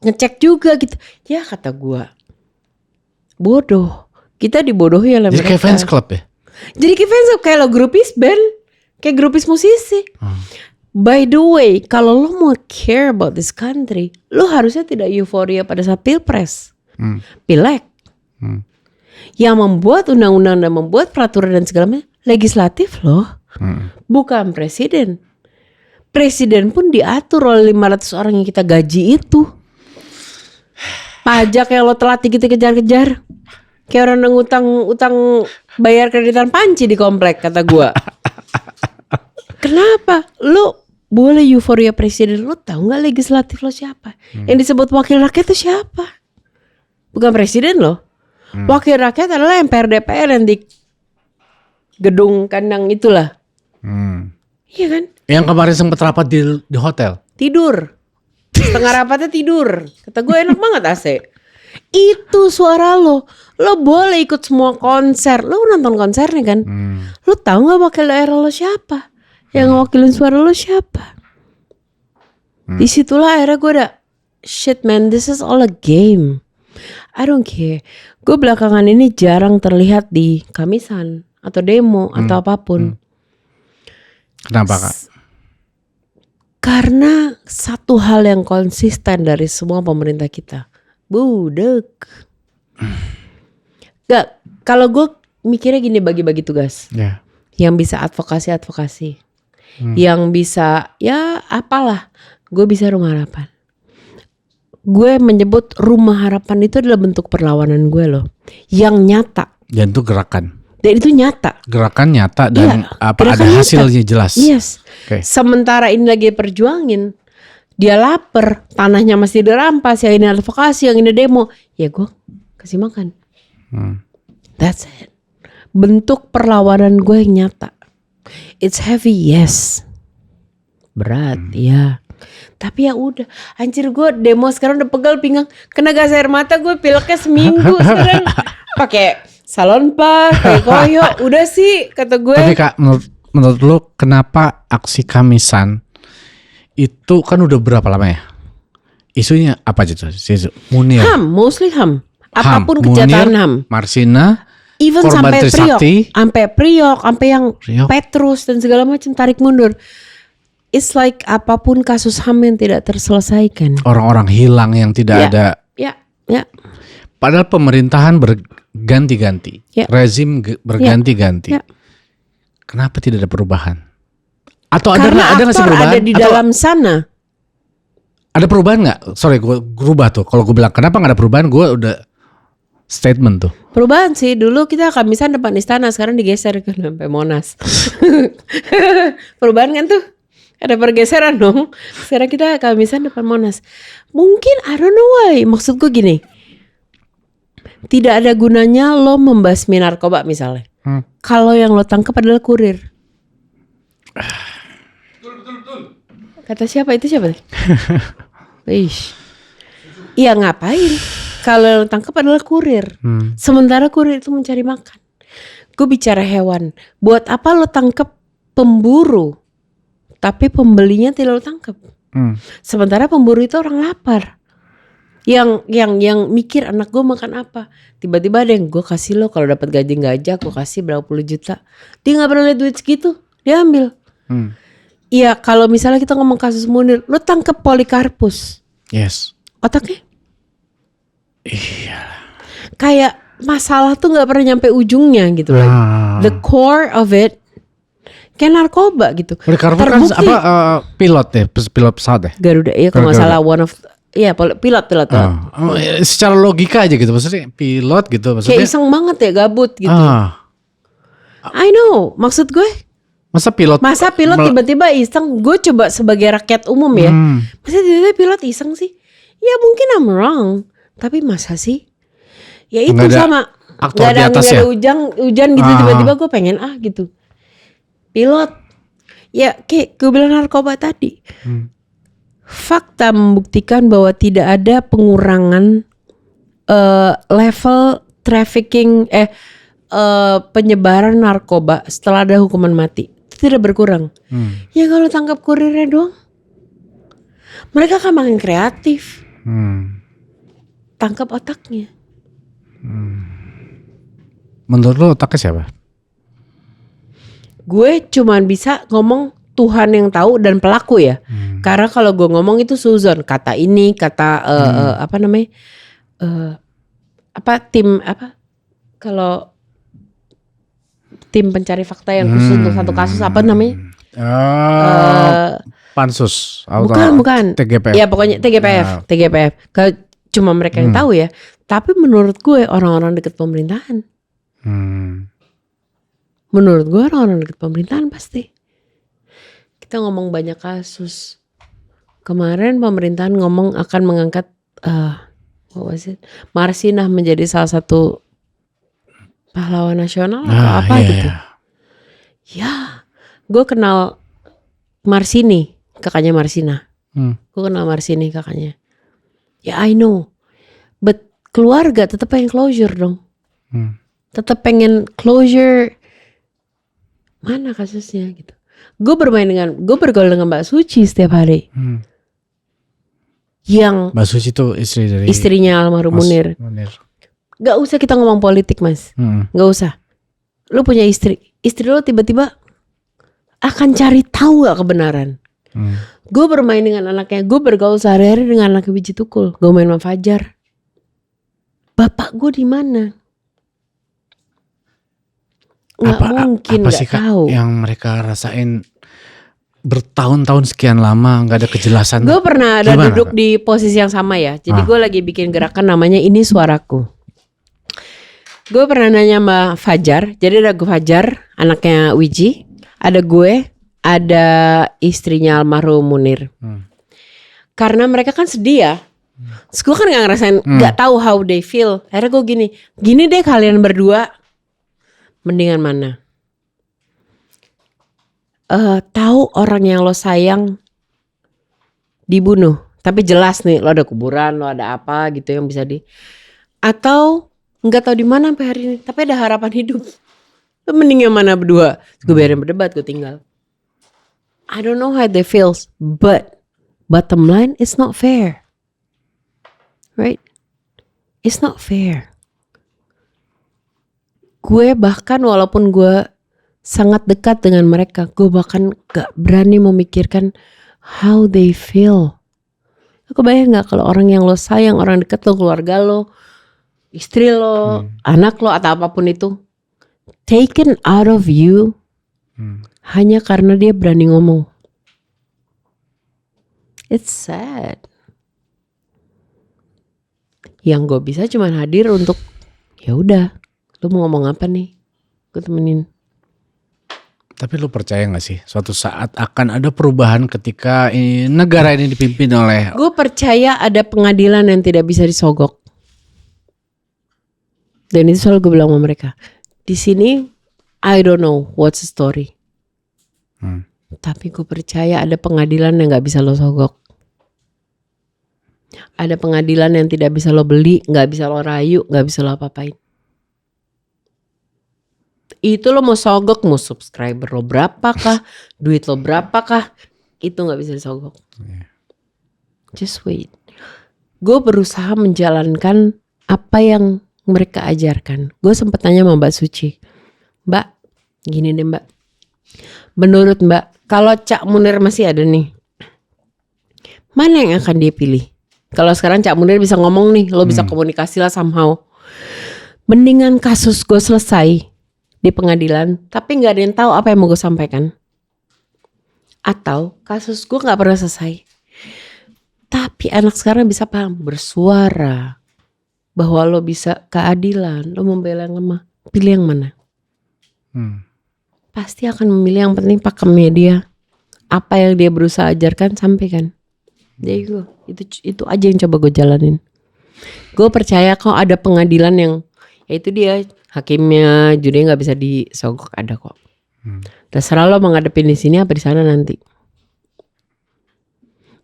ngecek juga gitu. Ya, kata gue. Bodoh. Kita dibodohi oleh mereka. Jadi kayak fans club ya? Jadi kayak fans club. Kayak lo grupis band. Kayak grupis musisi. By the way, kalau lo mau care about this country, lo harusnya tidak euforia pada saat pilpres, pileg. Yang membuat undang-undang dan membuat peraturan dan segala macam legislatif loh, bukan presiden. Presiden pun diatur oleh 500 orang yang kita gaji itu. Pajak yang lo telat kita kejar-kejar, Kayak orang yang utang bayar kreditan panci di komplek kata gua. Kenapa? Lu boleh euforia presiden, lu tahu nggak legislatif lo siapa? Yang disebut wakil rakyat itu siapa? Bukan presiden loh. Wakil rakyat adalah MPR DPR yang di gedung kandang itulah. Iya kan? Yang kemarin sempat rapat di hotel. Tidur. Setengah rapatnya tidur. Kata gue enak banget AC. Itu suara lo. Lo boleh ikut semua konser. Lo nonton konser nih kan. Lo tahu gak wakil daerah lo siapa? Yang ngewakilin suara lo siapa? Disitulah akhirnya gue udah shit man, this is all a game. I don't care. Gue belakangan ini jarang terlihat di kamisan atau demo atau apapun. Kenapa Kak? Karena satu hal yang konsisten dari semua pemerintah kita, budek. Gak, kalau gue mikirnya gini, bagi-bagi tugas. Ya. Yang bisa advokasi, yang bisa ya apalah, gue bisa rumah harapan. Gue menyebut rumah harapan itu adalah bentuk perlawanan gue loh, yang nyata. Dan itu gerakan. Dan itu nyata. Gerakan nyata dan Iya, ada hasilnya jelas. Yes. Okay. Sementara ini lagi perjuangin, dia lapar, tanahnya masih dirampas, yang ini advokasi, yang ini demo, ya gue kasih makan. That's it. Bentuk perlawanan gue yang nyata. It's heavy, yes. Berat, ya. Tapi ya udah, anjir gue demo sekarang udah pegal pinggang, kena gas air mata gue pileknya seminggu sekarang pakai salon pas, pakai koyo, udah sih kata gue. Tapi Kak, menurut lu kenapa aksi Kamisan itu kan udah berapa lama ya? Isunya apa aja tuh? Munir. HAM, mostly HAM. Apapun kejahatan HAM. Marsina, Even korban sampai Trisakti, Priok, sampai yang Priok. Petrus dan segala macam tarik mundur. It's like apapun kasus HAM yang tidak terselesaikan. orang-orang hilang yang tidak ada. Ya. Padahal pemerintahan berganti-ganti, Ya. rezim berganti-ganti. Ya. Kenapa tidak ada perubahan? Atau Karena ada nggak sih aktor perubahan? ada di Atau dalam sana. ada perubahan nggak? Sorry, gue berubah tuh. Kalau gue bilang kenapa nggak ada perubahan, gue udah statement tuh. Perubahan sih, dulu kita Kamisan depan istana, sekarang digeser ke sampai Monas. Perubahan kan tuh? Ada pergeseran dong. Sekarang kita Kamisan depan Monas. Mungkin I don't know why. Maksud gue gini, tidak ada gunanya lo membasmi narkoba misalnya. Kalau yang lo tangkap adalah kurir. Kata siapa itu siapa? Ish. Iya ngapain? Kalau yang lo tangkap adalah kurir. Sementara kurir itu mencari makan. Gue bicara hewan. Buat apa lo tangkap pemburu? Tapi pembelinya tidak lo tangkap. Sementara pemburu itu orang lapar. Yang mikir anak gue makan apa. Tiba-tiba ada yang gue kasih lo kalau dapat gaji gajah gue kasih berapa puluh juta. Dia nggak pernah lihat duit segitu, dia ambil. Iya kalau misalnya kita ngomong kasus Munir, lo tangkap Polikarpus. Yes. Otaknya? Iya. Kayak masalah tuh nggak pernah nyampe ujungnya gitu loh. The core of it. Kayak narkoba gitu. Polikarpus kan apa pilot ya, pilot pesawat ya. Garuda ya kalau nggak salah one of pilot. Secara logika aja gitu, maksudnya pilot gitu, maksudnya. Kayak iseng banget ya, gabut gitu. I know, maksud gue. Masa pilot tiba-tiba iseng? Gue coba sebagai rakyat umum ya. Masa tiba-tiba pilot iseng sih? Ya mungkin I'm wrong, tapi masa sih? Ya itu sama. Gak ada hujan gitu tiba-tiba gue pengen gitu. Pilot, ya kayak gue bilang narkoba tadi. Fakta membuktikan bahwa tidak ada pengurangan level trafficking penyebaran narkoba setelah ada hukuman mati. Itu tidak berkurang. Ya kalau tangkap kurirnya doang, mereka akan makin kreatif. Tangkap otaknya. Menurut lo otaknya siapa? Gue cuman bisa ngomong Tuhan yang tahu dan pelaku ya. Karena kalau gue ngomong itu suzon, kata ini, kata kalau tim pencari fakta yang khusus untuk satu kasus apa namanya? Pansus. Bukan. TGPF. Ya pokoknya TGPF. Cuma mereka yang tahu ya. Tapi menurut gue orang-orang dekat pemerintahan. Menurut gue orang-orang dekat pemerintahan pasti. Kita ngomong banyak kasus. Kemarin pemerintahan ngomong akan mengangkat Marsinah menjadi salah satu pahlawan nasional atau apa gitu. Ya, gue kenal Marsini, kakaknya Marsinah. Gue kenal Marsini kakaknya. Ya I know. But keluarga tetap pengen closure dong. Tetap pengen closure. Mana kasusnya gitu. Gue bergaul dengan Mbak Suci setiap hari. Yang Mbak Suci itu istri dari istrinya almarhum Munir. Gak usah kita ngomong politik mas. Gak usah. Lu punya istri lu tiba-tiba akan cari tahu gak kebenaran. Gue bermain dengan anaknya. Gue bergaul sehari-hari dengan anaknya Wiji Tukul. Gue main sama Fajar. Bapak gue di mana? Nggak mungkin apa nggak sih, Kak, tahu. yang mereka rasain bertahun-tahun sekian lama nggak ada kejelasan. Gue pernah ada Gimana, duduk Kak? di posisi yang sama ya. Jadi gue lagi bikin gerakan namanya Ini Suaraku. Gue pernah nanya sama Fajar. Jadi ada gue Fajar, anaknya Wiji, ada gue, ada istrinya almarhum Munir. Karena mereka kan sedih ya. Terus gue kan gak ngerasain, gak tahu how they feel. Akhirnya gue gini deh kalian berdua, mendingan mana? Tahu orang yang lo sayang dibunuh, tapi jelas nih lo ada kuburan, lo ada apa gitu yang bisa atau nggak tahu di mana sampai hari ini, tapi ada harapan hidup. Lo mending yang mana berdua? Gue biarin berdebat, gue tinggal. I don't know how they feels, but bottom line it's not fair, right? It's not fair. Gue bahkan walaupun gue sangat dekat dengan mereka, gue bahkan gak berani memikirkan how they feel. Aku bayang gak kalau orang yang lo sayang, orang dekat lo, keluarga lo, istri lo, anak lo atau apapun itu, taken out of you hanya karena dia berani ngomong. It's sad. Yang gue bisa cuma hadir untuk ya udah, lo mau ngomong apa nih, gue temenin. Tapi lu percaya gak sih suatu saat akan ada perubahan ketika negara ini dipimpin oleh... Gue percaya ada pengadilan yang tidak bisa disogok. Dan itu selalu gue bilang sama mereka. Di sini, I don't know what's the story. Tapi gue percaya ada pengadilan yang gak bisa lo sogok. Ada pengadilan yang tidak bisa lo beli, gak bisa lo rayu, gak bisa lo apa-apain. Itu lo mau sogok, mau subscriber lo berapa kah, duit lo berapa kah, itu gak bisa disogok. Just wait. Gue berusaha menjalankan apa yang mereka ajarkan. Gue sempat tanya sama Mbak Suci, Mbak, gini deh Mbak, menurut Mbak, kalau Cak Munir masih ada nih, mana yang akan dia pilih? Kalau sekarang Cak Munir bisa ngomong nih, lo bisa komunikasi lah somehow. Mendingan kasus gue selesai di pengadilan, tapi gak ada yang tahu apa yang mau gue sampaikan. Atau kasus gue gak pernah selesai, tapi anak sekarang bisa paham, bersuara, bahwa lo bisa keadilan, lo membela yang lemah. Pilih yang mana? Pasti akan memilih yang penting pakemnya dia. Apa yang dia berusaha ajarkan, sampaikan. Jadi gue, itu aja yang coba gue jalanin. Gue percaya kok ada pengadilan yang, ya itu dia, hakimnya, jurinya nggak bisa disogok, ada kok. Terserah lo mau ngadepin di sini apa di sana nanti.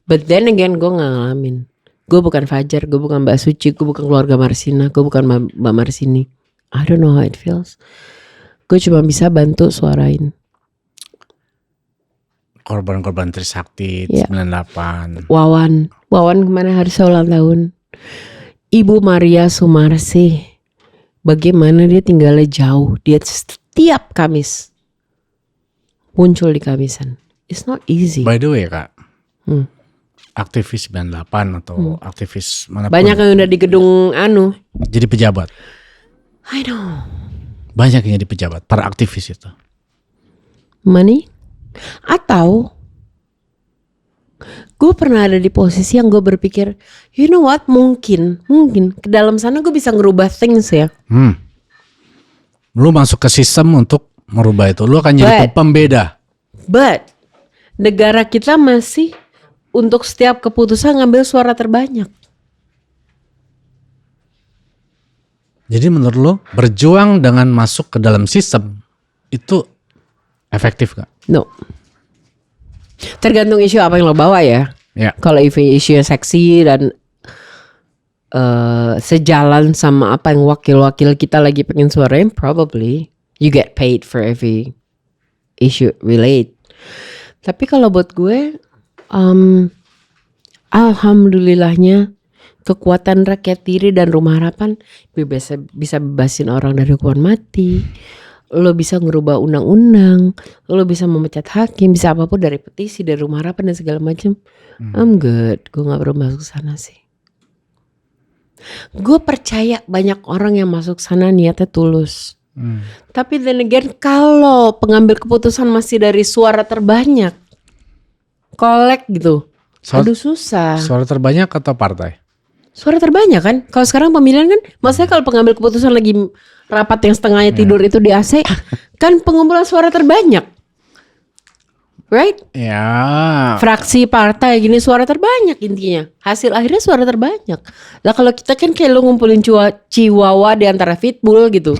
But then again, gue nggak ngalamin. Gue bukan Fajar, gue bukan Mbak Suci, gue bukan keluarga Marsina, gue bukan Mbak Marsini. I don't know how it feels. Gue cuma bisa bantu suarain. Korban-korban Trisakti 98. Wawan kemana hari ulang tahun. Ibu Maria Sumarsi. Bagaimana dia tinggalnya jauh. Dia setiap Kamis muncul di Kamisan. It's not easy. By the way Kak, aktivis 98 atau aktivis manapun. Banyak yang udah di gedung jadi pejabat. I know. Banyak yang jadi pejabat, para aktivis itu. Money? Atau Gue pernah ada di posisi yang gue berpikir, you know what, mungkin ke dalam sana gue bisa ngerubah things ya. Lu masuk ke sistem untuk merubah itu. Lu akan jadi pembeda. But negara kita masih untuk setiap keputusan ngambil suara terbanyak. Jadi menurut lu berjuang dengan masuk ke dalam sistem itu efektif gak? No. Tergantung isu apa yang lo bawa ya. Ya. Kalau isu yang seksi dan sejalan sama apa yang wakil-wakil kita lagi pengen suarain, probably you get paid for every issue relate. Tapi kalau buat gue, alhamdulillahnya kekuatan rakyat diri dan rumah harapan bisa bebasin orang dari hukuman mati. Lo bisa ngerubah undang-undang, lo bisa memecat hakim, bisa apapun dari petisi, dari rumah harapan dan segala macam. I'm good, gue nggak perlu masuk sana sih. Gue percaya banyak orang yang masuk sana niatnya tulus. Tapi then again, kalau pengambil keputusan masih dari suara terbanyak, kolek gitu, aduh susah. Suara terbanyak atau partai? Suara terbanyak kan. Kalau sekarang pemilihan kan, maksudnya kalau pengambil keputusan lagi rapat yang setengahnya tidur itu di AC, kan pengumpulan suara terbanyak, right? Ya. Fraksi partai gini suara terbanyak intinya. Hasil akhirnya suara terbanyak. Lah kalau kita kan kayak lu ngumpulin chihuahua di antara pitbull gitu.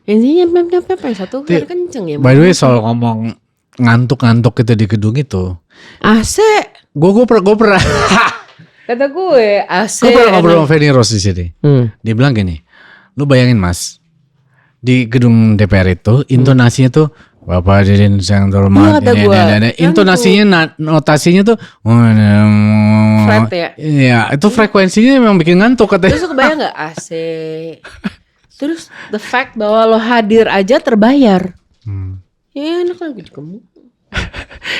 Intinya satu kan kenceng ya. By the way soal ngomong ngantuk-ngantuk kita di gedung itu. AC. Gue pernah. Kata gue AC. Gue pernah ngobrol sama Feni Rose di sini. Dia bilang gini, lu bayangin mas, di gedung DPR itu intonasinya tuh Bapak Didin yang terhormat. Intonasinya, notasinya tuh flat ya. Iya, itu frekuensinya memang bikin ngantuk katanya. Terus kebayang nggak AC? Terus the fact bahwa lo hadir aja terbayar. Ya enak lagi kamu.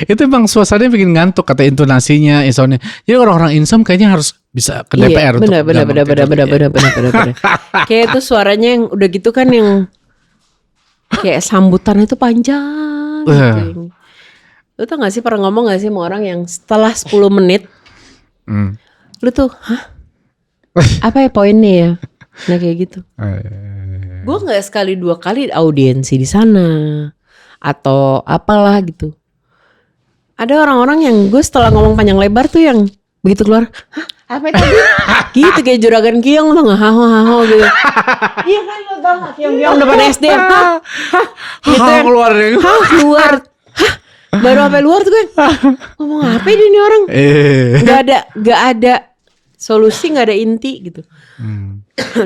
Itu emang suasananya bikin ngantuk kata intonasinya, soundnya. Jadi orang-orang insomnia kayaknya harus bisa ke DPR untuk benar. Kayak itu suaranya yang udah gitu kan yang kayak sambutan itu panjang gitu. Lu tau gak sih pernah ngomong gak sih sama orang yang setelah 10 menit lu tuh apa ya poinnya ya? Nah kayak gitu. Gue gak sekali 2 kali audiensi di sana atau apalah gitu. Ada orang-orang yang gue setelah ngomong panjang lebar tuh yang begitu keluar, hah apa itu gitu kayak juragan Kiong tuh nggak haho gitu. Iya kan lo tau nggak Kiong depan SD, gitu yang keluar, baru sampai luar tuh gue ngomong apa ini orang, nggak ada solusi, nggak ada inti gitu.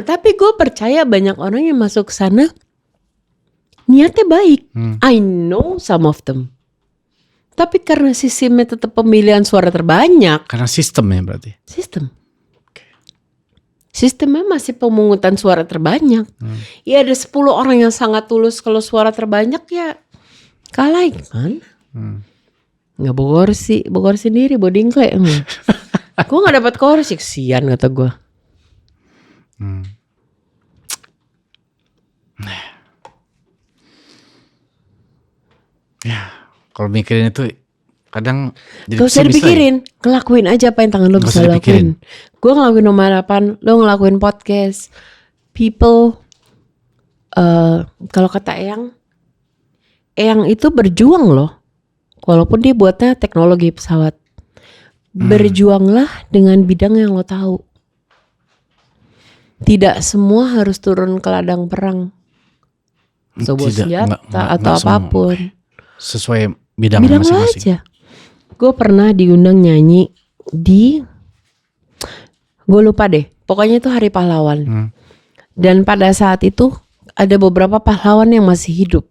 Tapi gue percaya banyak orang yang masuk ke sana niatnya baik. I know some of them. Tapi karena sistemnya tetap pemilihan suara terbanyak. Karena sistemnya berarti. Sistemnya masih pemungutan suara terbanyak. Ya ada 10 orang yang sangat tulus, kalau suara terbanyak ya kalah gimana? Nggak Bogor sendiri bodingkle. Gue nggak dapat kursi, kesian kata gue. Ya. Kalau mikirin itu kadang jadi gak usah dipikirin, ngelakuin aja apa yang tangan lo bisa lakuin. Gue ngelakuin nomor 8, lo ngelakuin podcast. People, kalau kata Eyang itu berjuang loh. Walaupun dia buatnya teknologi pesawat. Berjuanglah dengan bidang yang lo tahu. Tidak semua harus turun ke ladang perang. Sebuah senjata atau apapun. Sesuai bidang masing-masing. Aja. Gue pernah diundang nyanyi di, gue lupa deh, pokoknya itu Hari Pahlawan. Dan pada saat itu ada beberapa pahlawan yang masih hidup,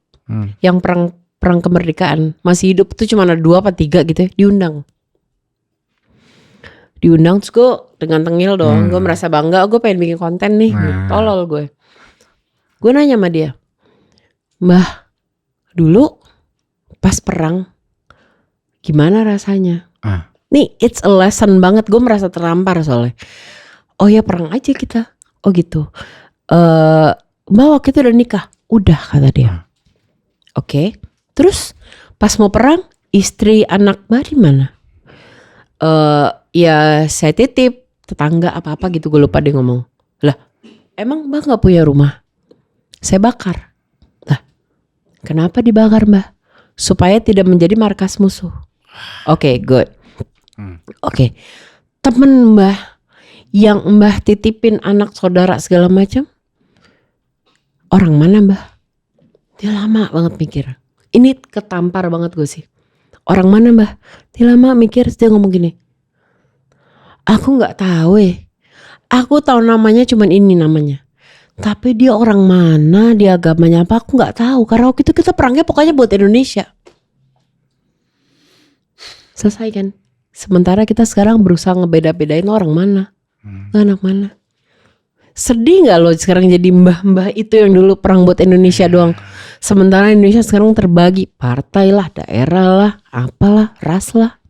yang perang kemerdekaan masih hidup, itu cuma ada 2 apa 3 gitu ya, diundang terus gue dengan tengil dong, gue merasa bangga, gue pengen bikin konten nih, tolol gue nanya sama dia, Mbah, dulu pas perang gimana rasanya? Nih it's a lesson banget, gue merasa tertampar soalnya. Oh ya perang aja kita. Oh gitu. Mbak waktu itu udah nikah? Udah kata dia. Oke. Terus pas mau perang istri anak Mbak di mana? Ya saya titip tetangga apa-apa gitu, gue lupa dia ngomong. Lah emang mbah gak punya rumah? Saya bakar. Lah kenapa dibakar mbah? Supaya tidak menjadi markas musuh. Oke, good. Oke, temen mbah yang mbah titipin anak saudara segala macam, orang mana mbah? Dia lama banget mikir. Ini ketampar banget gue sih. Orang mana mbah? Dia lama mikir, dia ngomong gini. Aku nggak tahu Aku tahu namanya cuman ini namanya. Tapi dia orang mana, dia agamanya apa, aku nggak tahu. Karena waktu itu kita perangnya pokoknya buat Indonesia. Selesai kan? Sementara kita sekarang berusaha ngebeda-bedain orang mana, anak mana. Sedih nggak lo sekarang jadi mbah-mbah itu yang dulu perang buat Indonesia doang. Sementara Indonesia sekarang terbagi partai lah, daerah lah, apalah, ras lah.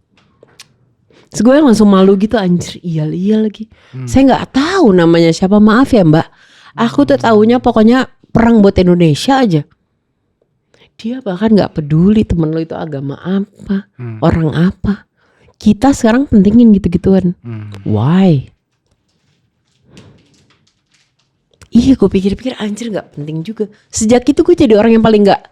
Terus gue langsung malu gitu, anjir iya lagi. Saya nggak tahu namanya siapa, maaf ya mbak. Aku tuh taunya pokoknya perang buat Indonesia aja. Dia bahkan nggak peduli temen lo itu agama apa, orang apa. Kita sekarang pentingin gitu-gituan. Why? Iya gue pikir-pikir anjir gak penting juga. Sejak itu gue jadi orang yang paling gak.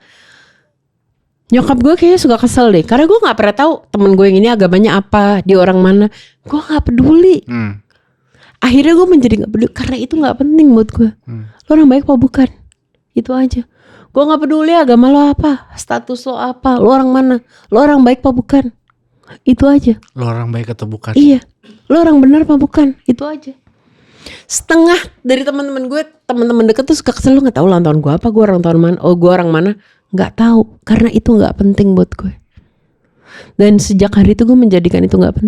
Nyokap gue kayaknya suka kesel deh. Karena gue gak pernah tahu temen gue yang ini agamanya apa, dia orang mana. Gue gak peduli. Akhirnya gue menjadi gak peduli. Karena itu gak penting buat gue. Lo orang baik apa bukan? Itu aja. Gue gak peduli agama lo apa, status lo apa, lo orang mana, lo orang baik apa bukan. Itu aja. Lo orang baik atau bukan? Iya. Lo orang benar apa bukan? Itu aja. Setengah dari teman-teman gue, teman-teman deket tuh suka kesel, lo nggak tahu ulang tahun gue apa, gue orang tahun mana, oh gue orang mana, nggak tahu karena itu nggak penting buat gue. Dan sejak hari itu gue menjadikan itu nggak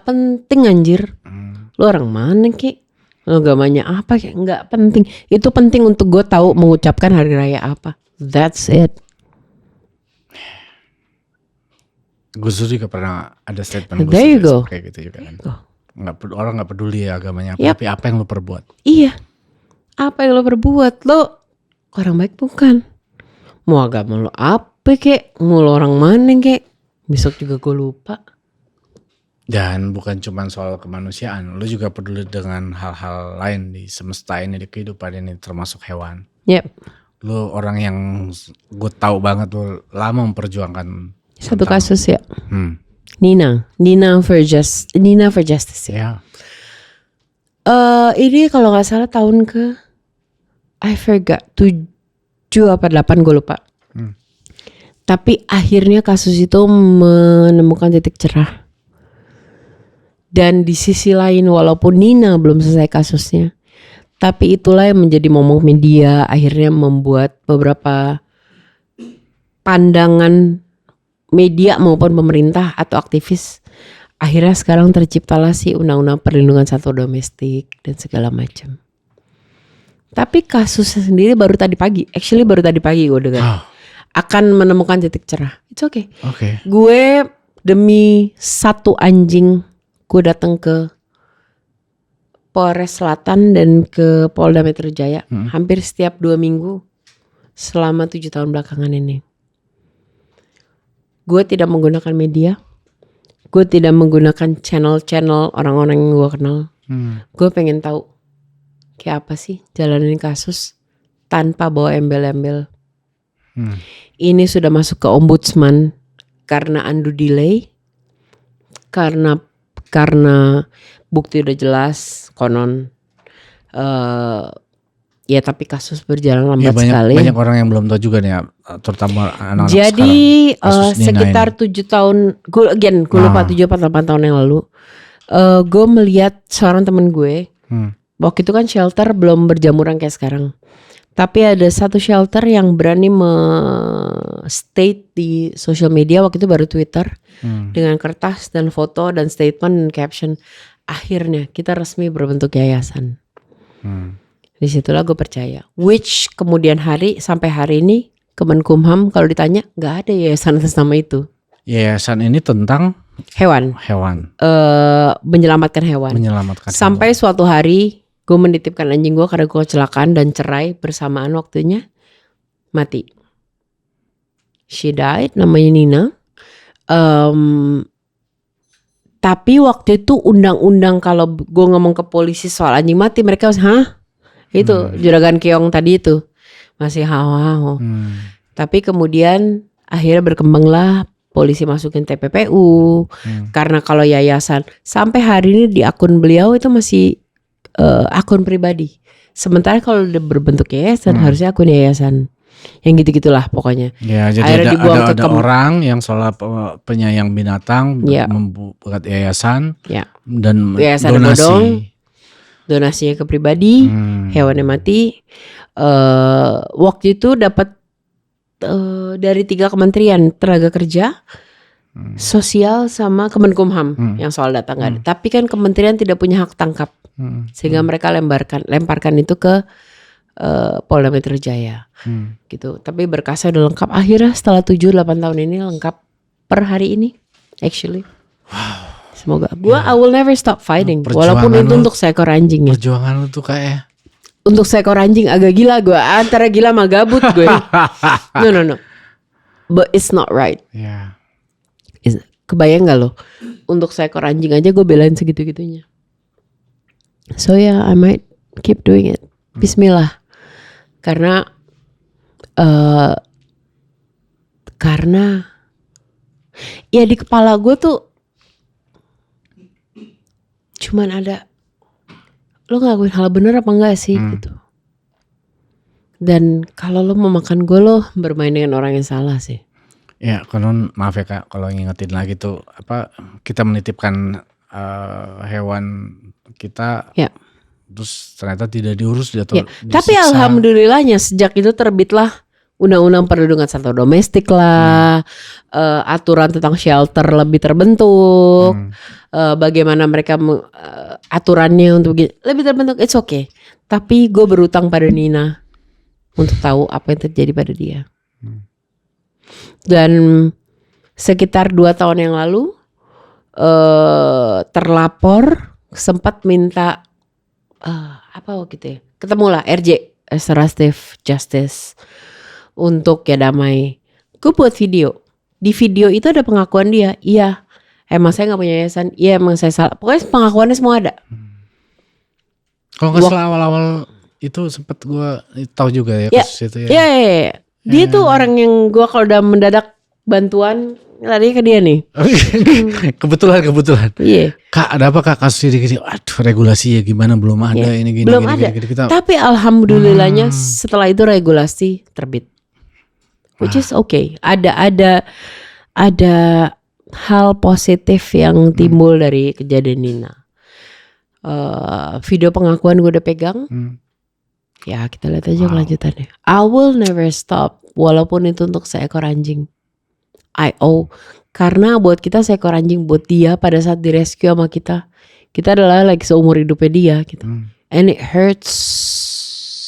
penting anjir. Lo orang mana kek, lo agamanya apa kek, nggak penting. Itu penting untuk gue tahu mengucapkan hari raya apa. That's it. Gus Dur juga pernah ada statement There you go. kayak gitu juga kan. Orang nggak peduli ya agamanya apa, tapi apa yang lo perbuat. Iya, apa yang lo perbuat, lo orang baik bukan. Mau agama lo apa kek, mau lo orang mana kek, besok juga gue lupa. Dan bukan cuma soal kemanusiaan, lo juga peduli dengan hal-hal lain di semesta ini, di kehidupan ini, termasuk hewan. Yep. Lo orang yang gue tahu banget lo lama memperjuangkan satu kasus ya. Nina for Justice ya. Ini kalau nggak salah tahun ke I forgot 7 apa 8 gue lupa. Tapi akhirnya kasus itu menemukan titik cerah. Dan di sisi lain walaupun Nina belum selesai kasusnya, tapi itulah yang menjadi momok media, akhirnya membuat beberapa pandangan media maupun pemerintah atau aktivis, akhirnya sekarang terciptalah si undang-undang perlindungan satwa domestik dan segala macam. Tapi kasusnya sendiri baru tadi pagi gue dengar akan menemukan titik cerah. It's okay. Gue demi satu anjing gue datang ke Polres Selatan dan ke Polda Metro Jaya hampir setiap 2 minggu selama 7 tahun belakangan ini. Gue tidak menggunakan media. Gue tidak menggunakan channel-channel orang-orang yang gue kenal. Gue pengen tahu kayak apa sih jalanin kasus tanpa bawa embel-embel. Ini sudah masuk ke ombudsman karena undue delay. Karena bukti udah jelas konon. Ya tapi kasus berjalan lambat sekali. Banyak orang yang belum tahu juga nih, terutama anak-anak jadi, sekarang. Jadi sekitar 7 tahun, gue lupa 7 atau 8 tahun yang lalu, gue melihat seorang temen gue. Waktu itu kan shelter belum berjamuran kayak sekarang. Tapi ada satu shelter yang berani state di social media, waktu itu baru Twitter, dengan kertas dan foto dan statement dan caption. Akhirnya kita resmi berbentuk yayasan. Disitulah gue percaya. Which kemudian sampai hari ini Kemenkumham kalau ditanya nggak ada yayasan atas nama itu. Yayasan ini tentang hewan. Menyelamatkan hewan. Sampai suatu hari gue menitipkan anjing gue karena gue kecelakaan dan cerai bersamaan waktunya, mati. She died, namanya Nina. Tapi waktu itu undang-undang kalau gue ngomong ke polisi soal anjing mati, mereka hah? Itu Juragan Keong tadi itu masih haho-haho. Tapi kemudian akhirnya berkembanglah polisi masukin TPPU. Karena kalau yayasan sampai hari ini di akun beliau itu masih akun pribadi. Sementara kalau udah berbentuk yayasan harusnya akun yayasan. Yang gitu-gitulah pokoknya. Ya, jadi Akhirnya dibuang ada orang yang soal penyayang binatang membuat yayasan dan yayasan donasi. Donasinya ke pribadi, hewannya mati. Waktu itu dapat dari 3 kementerian, tenaga kerja, sosial sama Kemenkumham yang soal data nggak ada. Tapi kan kementerian tidak punya hak tangkap, sehingga mereka lemparkan itu ke Polda Metro Jaya, gitu. Tapi berkasnya udah lengkap. Akhirnya setelah 7-8 tahun ini lengkap per hari ini, actually. Wow. Semoga. I will never stop fighting. Walaupun itu untuk seekor anjing ya. Perjuangan lu tuh kayak untuk seekor anjing agak gila gue. Antara gila sama gabut gue. No. But it's not right. Yeah. Kebayang gak lo? Untuk seekor anjing aja gue belain segitu-gitunya. So yeah, I might keep doing it. Bismillah. Karena ya di kepala gue tuh cuman ada, lo ngelakuin hal bener apa enggak sih gitu. Dan kalau lo mau makan gue, lo bermain dengan orang yang salah sih. Ya, konon maaf ya Kak, kalau ngingetin lagi tuh kita menitipkan hewan kita, terus ternyata tidak diurus atau Tapi alhamdulillahnya sejak itu terbitlah undang-undang perlindungan satwa domestik lah, aturan tentang shelter lebih terbentuk, bagaimana mereka aturannya untuk lebih terbentuk. It's okay. Tapi gue berutang pada Nina untuk tahu apa yang terjadi pada dia. Dan sekitar 2 tahun yang lalu terlapor sempat minta apa waktu itu ya, ketemulah RJ, Restorative Justice, untuk ya damai. Gue buat video. Di video itu ada pengakuan dia. Iya, emang saya gak punya yayasan. Iya, emang saya salah. Pokoknya pengakuannya semua ada. Kalau gak salah awal-awal itu sempat gue tahu juga ya kasus itu ya. Iya. Dia tuh orang yang gue kalau udah mendadak bantuan lari ke dia nih. Kebetulan. Iya. Kak, ada apa Kak kasus ini? Aduh, regulasi ya gimana, belum ada ini gini. Belum ada. Gini. Tapi alhamdulillahnya setelah itu regulasi terbit. Which is okay. Ada hal positif yang timbul dari kejadian Nina. Video pengakuan gue udah pegang. Ya kita lihat aja kelanjutannya. I will never stop. Walaupun itu untuk seekor anjing. Karena buat kita seekor anjing, buat dia pada saat direscue sama kita adalah like seumur hidupnya dia gitu. And it hurts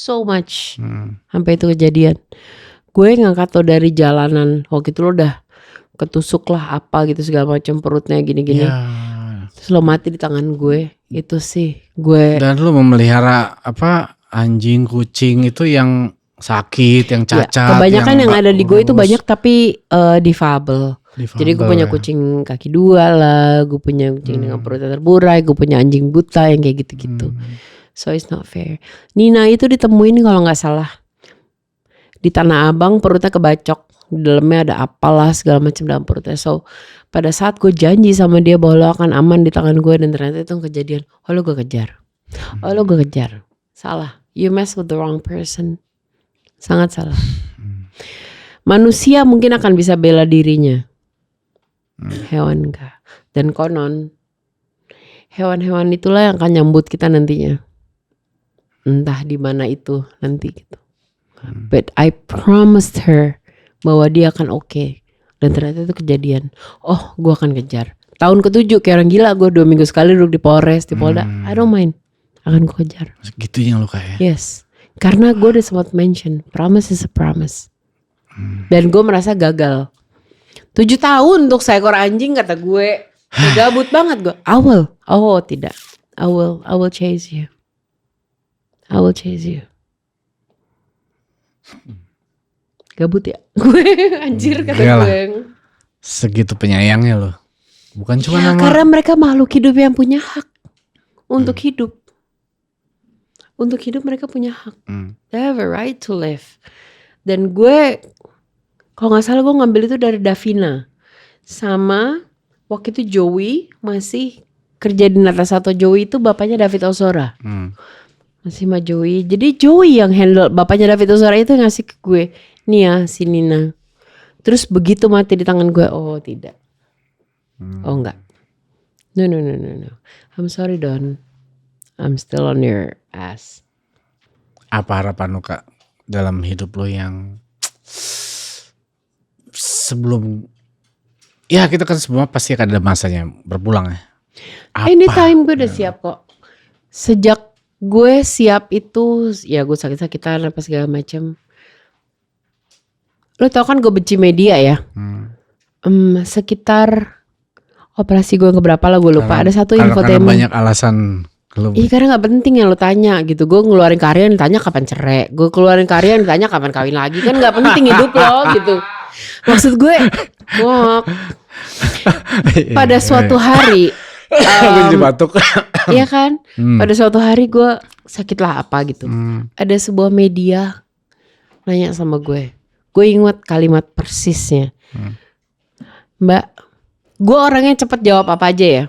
so much. Sampai itu kejadian. Gue ngangkat lo dari jalanan. Waktu itu lo udah ketusuk lah apa gitu segala macam, perutnya gini-gini. Terus lo mati di tangan gue. Itu sih gue. Dan lo memelihara anjing, kucing itu yang sakit, yang cacat. Kebanyakan yang ada di gue itu banyak tapi difabel. Jadi gue punya kucing kaki 2 lah, gue punya kucing dengan perutnya terburai, gue punya anjing buta yang kayak gitu-gitu. So it's not fair. Nina itu ditemuin kalau nggak salah di Tanah Abang, perutnya kebacok, di dalamnya ada apalah segala macam dalam perutnya. So pada saat gue janji sama dia bahwa lo akan aman di tangan gue, dan ternyata itu kejadian. Lo gue kejar. Salah. You mess with the wrong person. Sangat salah. Manusia mungkin akan bisa bela dirinya, hewan enggak. Dan konon hewan-hewan itulah yang akan nyambut kita nantinya, entah di mana itu nanti gitu. But I promised her bahwa dia akan okay. Dan ternyata itu kejadian. Gue akan kejar. Tahun ke-7 kayak orang gila, gue 2 minggu sekali duduk di Polres, di Polda. I don't mind. Akan gue kejar. Segitunya lo kayak. Yes. Karena gue udah sempat mention, promise is a promise. Dan gue merasa gagal. 7 tahun untuk seekor anjing, kata gue. Gabut banget gue. I will. Tidak. I will chase you. I will chase you. Gabut ya? Gue anjir kata gue. Segitu penyayangnya lo. Bukan cuma Ya, nama. karena mereka makhluk hidup yang punya hak untuk hidup. Untuk hidup mereka punya hak. They have a right to live. Dan gue, kalau nggak salah gue ngambil itu dari Davina. Sama waktu itu Joey masih kerja di Nata Satu. Joey itu bapaknya David Ozora. Masih sama Joey. Jadi Joey yang handle, bapaknya David Ozora itu ngasih ke gue. Nih ya si Nina. Terus begitu mati di tangan gue, oh tidak. Oh enggak. No. I'm sorry Don. I'm still on your ass. Apa harapan lu Kak dalam hidup lu yang sebelum, ya kita kan semua pasti akan ada masanya berpulang ya. Anytime gue udah siap kok. Sejak gue siap itu, ya gue sakit-sakitan apa segala macam. Lo tau kan gue benci media ya. Sekitar operasi gue keberapa lah gue lupa. Ada satu Karena infotainment. banyak alasan. Iya karena gak penting yang lo tanya gitu. Gue ngeluarin karya yang ditanya kapan cerai. Gue keluarin karya yang ditanya kapan kawin lagi. Kan gak penting hidup lo gitu. Maksud gue pada suatu hari Gue jadi batuk. iya kan. Pada suatu hari gue sakit lah apa gitu. Ada sebuah media nanya sama gue. Gue ingat kalimat persisnya. Mbak, gue orangnya cepet jawab apa aja ya.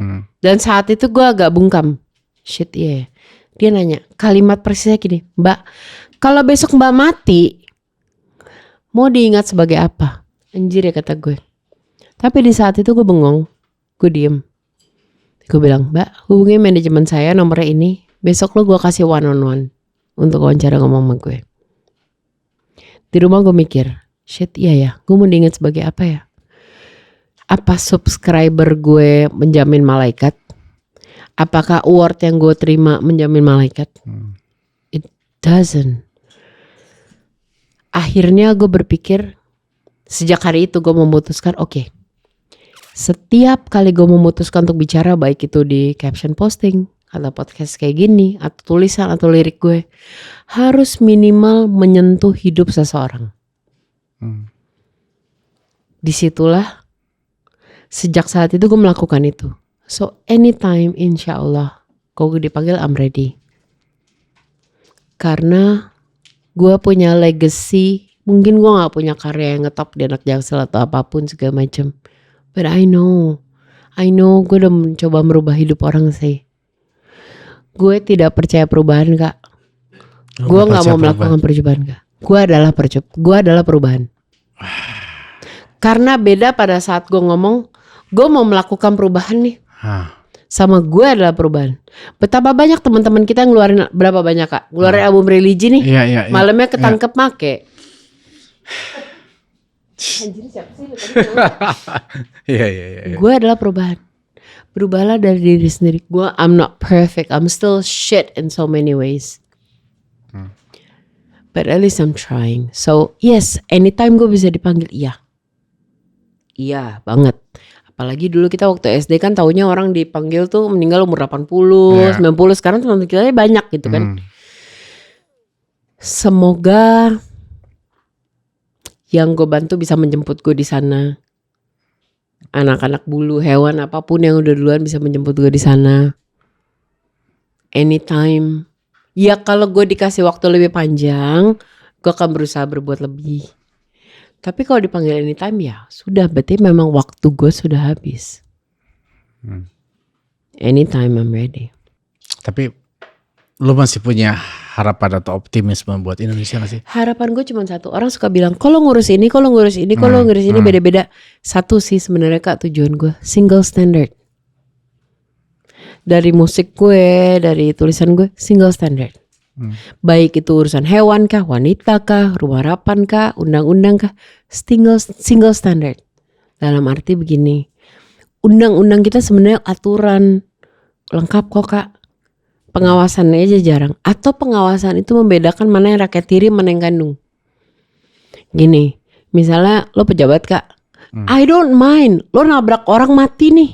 Dan saat itu gue agak bungkam. Shit iya. Dia nanya kalimat persisnya gini. Mbak, kalau besok mbak mati, mau diingat sebagai apa? Anjir ya kata gue. Tapi di saat itu gue bengong. Gue diem. Gue bilang, mbak hubungi manajemen saya nomornya ini. Besok lo gue kasih one on one untuk wawancara ngomong sama gue. Di rumah gue mikir, shit iya ya, gue mau diingat sebagai apa ya? Apa subscriber gue menjamin malaikat? Apakah award yang gue terima menjamin malaikat? It doesn't. Akhirnya gue berpikir, sejak hari itu gue memutuskan, oke. Setiap kali gue memutuskan untuk bicara, baik itu di caption posting, atau podcast kayak gini, atau tulisan atau lirik gue, harus minimal menyentuh hidup seseorang. Disitulah sejak saat itu gue melakukan itu. So anytime insya Allah kalau gue dipanggil I'm ready. Karena gue punya legacy. Mungkin gue gak punya karya yang ngetop di anak Jaksel atau apapun segala macam. But I know gue udah mencoba merubah hidup orang sih. Gue tidak percaya perubahan Kak. Gue gak mau melakukan perubahan Kak. Gue adalah perubahan. Karena beda pada saat gue ngomong, gue mau melakukan perubahan nih. Sama gue adalah perubahan. Betapa banyak teman-teman kita yang ngeluarin, berapa banyak Kak? Ngeluarin album religi nih. Iya. Malamnya ketangkep make. Anjir siapa sih? Iya. Gue adalah perubahan. Berubahlah dari diri sendiri. I'm not perfect. I'm still shit in so many ways. But at least I'm trying. So yes, anytime gue bisa dipanggil iya banget. Apalagi dulu kita waktu SD kan taunya orang dipanggil tuh meninggal umur 80, 90. Sekarang teman-teman kita banyak gitu kan. Semoga yang gue bantu bisa menjemput gue di sana. Anak-anak bulu, hewan apapun yang udah duluan bisa menjemput gue di sana. Anytime. Ya kalau gue dikasih waktu lebih panjang, gue akan berusaha berbuat lebih. Tapi kalau dipanggil anytime ya sudah, berarti memang waktu gue sudah habis. Anytime I'm ready. Tapi lu masih punya harapan atau optimisme buat Indonesia gak sih? Harapan gue cuma satu. Orang suka bilang kalau ngurus ini beda-beda. Satu sih sebenarnya Kak tujuan gue, single standard. Dari musik gue, dari tulisan gue, single standard. Baik itu urusan hewan kah, wanita kah, rumah harapan kah, undang-undang kah, single standard. Dalam arti begini, undang-undang kita sebenarnya aturan lengkap kok Kak. Pengawasannya aja jarang. Atau pengawasan itu membedakan mana yang rakyat tiri, mana yang kandung. Gini, misalnya lo pejabat Kak, I don't mind lo nabrak orang mati nih,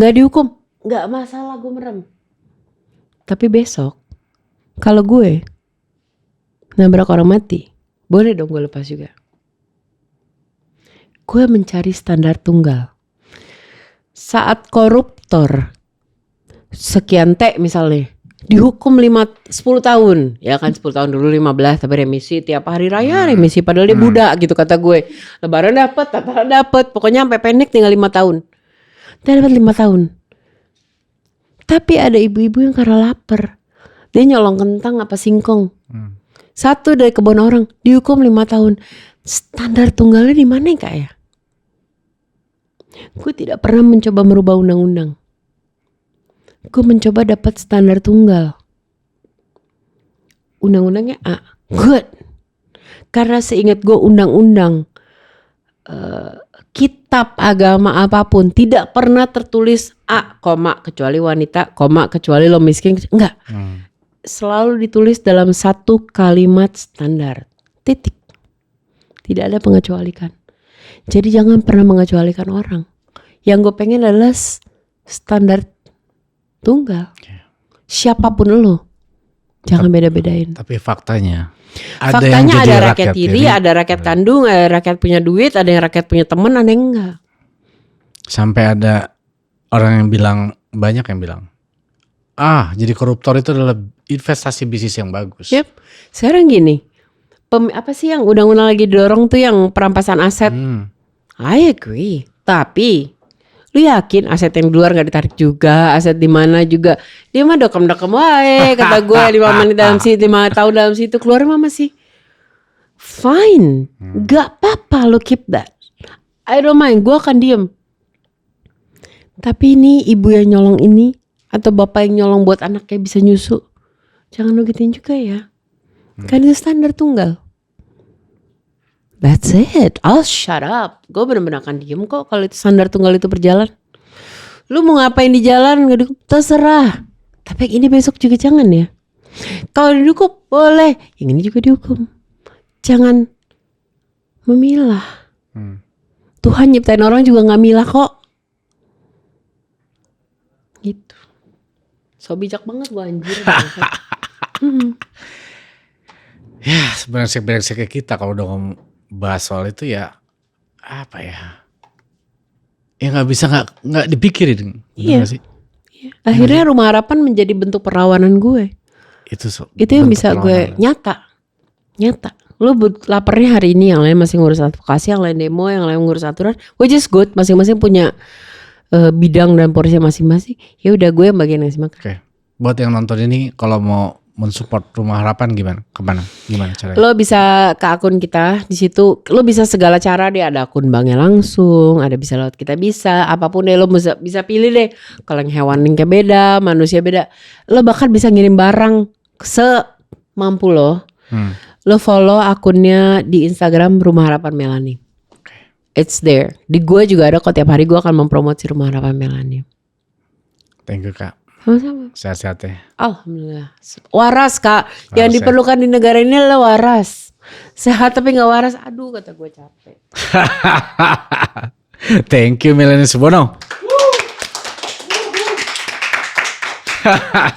gak dihukum, gak masalah, gue merem. Tapi besok kalau gue nabrak orang mati, boleh dong gue lepas juga. Gue mencari standar tunggal. Saat koruptor sekian T misalnya dihukum 10 tahun. Ya kan 10 tahun dulu 15 tapi remisi tiap hari raya remisi padahal dia budak gitu kata gue. Lebaran dapat, pokoknya sampai pendek tinggal 5 tahun. Dia dapat 5 tahun. Tapi ada ibu-ibu yang karena lapar. Dia nyolong kentang apa singkong. Satu dari kebun orang dihukum 5 tahun. Standar tunggalnya di mana Kak ya? Gue tidak pernah mencoba merubah undang-undang. Gue mencoba dapat standar tunggal. Undang-undangnya A. Good. Karena seingat gue undang-undang kitab agama apapun tidak pernah tertulis A, kecuali wanita, kecuali lo miskin. Enggak. Selalu ditulis dalam satu kalimat standar. Titik. Tidak ada pengecualikan. Jadi jangan pernah mengecualikan orang. Yang gue pengen adalah standar tunggal. Siapapun lo. Jangan beda-bedain. Tapi faktanya ada rakyat tiri, ada rakyat kandung, ada rakyat punya duit, ada yang rakyat punya teman, ada yang enggak. Sampai ada orang yang bilang, banyak yang bilang, jadi koruptor itu adalah investasi bisnis yang bagus. Yep. Sekarang gini, apa sih yang undang-undang lagi didorong tuh yang perampasan aset? I agree. Tapi lu yakin aset yang di luar gak ditarik juga, aset di mana juga? Dia mah dokem-dokem wae kata gue 5 menit dalam situ, 5 tahun dalam situ keluar mah masih fine. Gak apa-apa lu keep that. I don't mind, gue akan diem. Tapi ini ibu yang nyolong ini atau bapak yang nyolong buat anaknya bisa nyusu, jangan lu gituin juga ya. Kan itu standar tunggal. That's it. I'll shut up. Gue bener-bener akan diem kok kalau itu standar tunggal itu berjalan. Lu mau ngapain di jalan gak dihukum, terserah. Tapi yang ini besok juga jangan ya. Kalau dihukum boleh, yang ini juga dihukum. Jangan memilah. Tuhan nyiptain orang juga gak milah kok. Gitu. So bijak banget gue anjir. Ya sebenarnya kayak kita kalau udah bahas soal itu ya apa ya? Ya nggak bisa nggak dipikirin, Iya. sih? Iya. Akhirnya Rumah Harapan menjadi bentuk perlawanan gue. Itu yang bisa gue nyata. Lu laparnya hari ini, yang lain masih ngurus advokasi, yang lain demo, yang lain ngurus aturan. Which is good, masing-masing punya bidang dan porsi masing-masing. Ya udah gue yang bagian ngasih makan. Oke. Buat yang nonton ini kalau mau mensupport Rumah Harapan gimana? Gimana caranya? Lo bisa ke akun kita di situ. Lo bisa segala cara deh. Ada akun banknya langsung. Ada bisa lewat kita bisa. Apapun deh lo bisa pilih deh. Kalau yang hewan linknya beda, manusia beda. Lo bahkan bisa ngirim barang semampu lo. Lo follow akunnya di Instagram Rumah Harapan Melanie. It's there. Di gue juga ada kok, tiap hari gue akan mempromosi Rumah Harapan Melanie. Thank you Kak. Sama-sama. Sehat-sehat ya. Alhamdulillah. Waras Kak. Yang Waras, diperlukan di negara ini adalah waras. Sehat tapi gak waras. Aduh kata gue capek. Thank you Melanie Subono.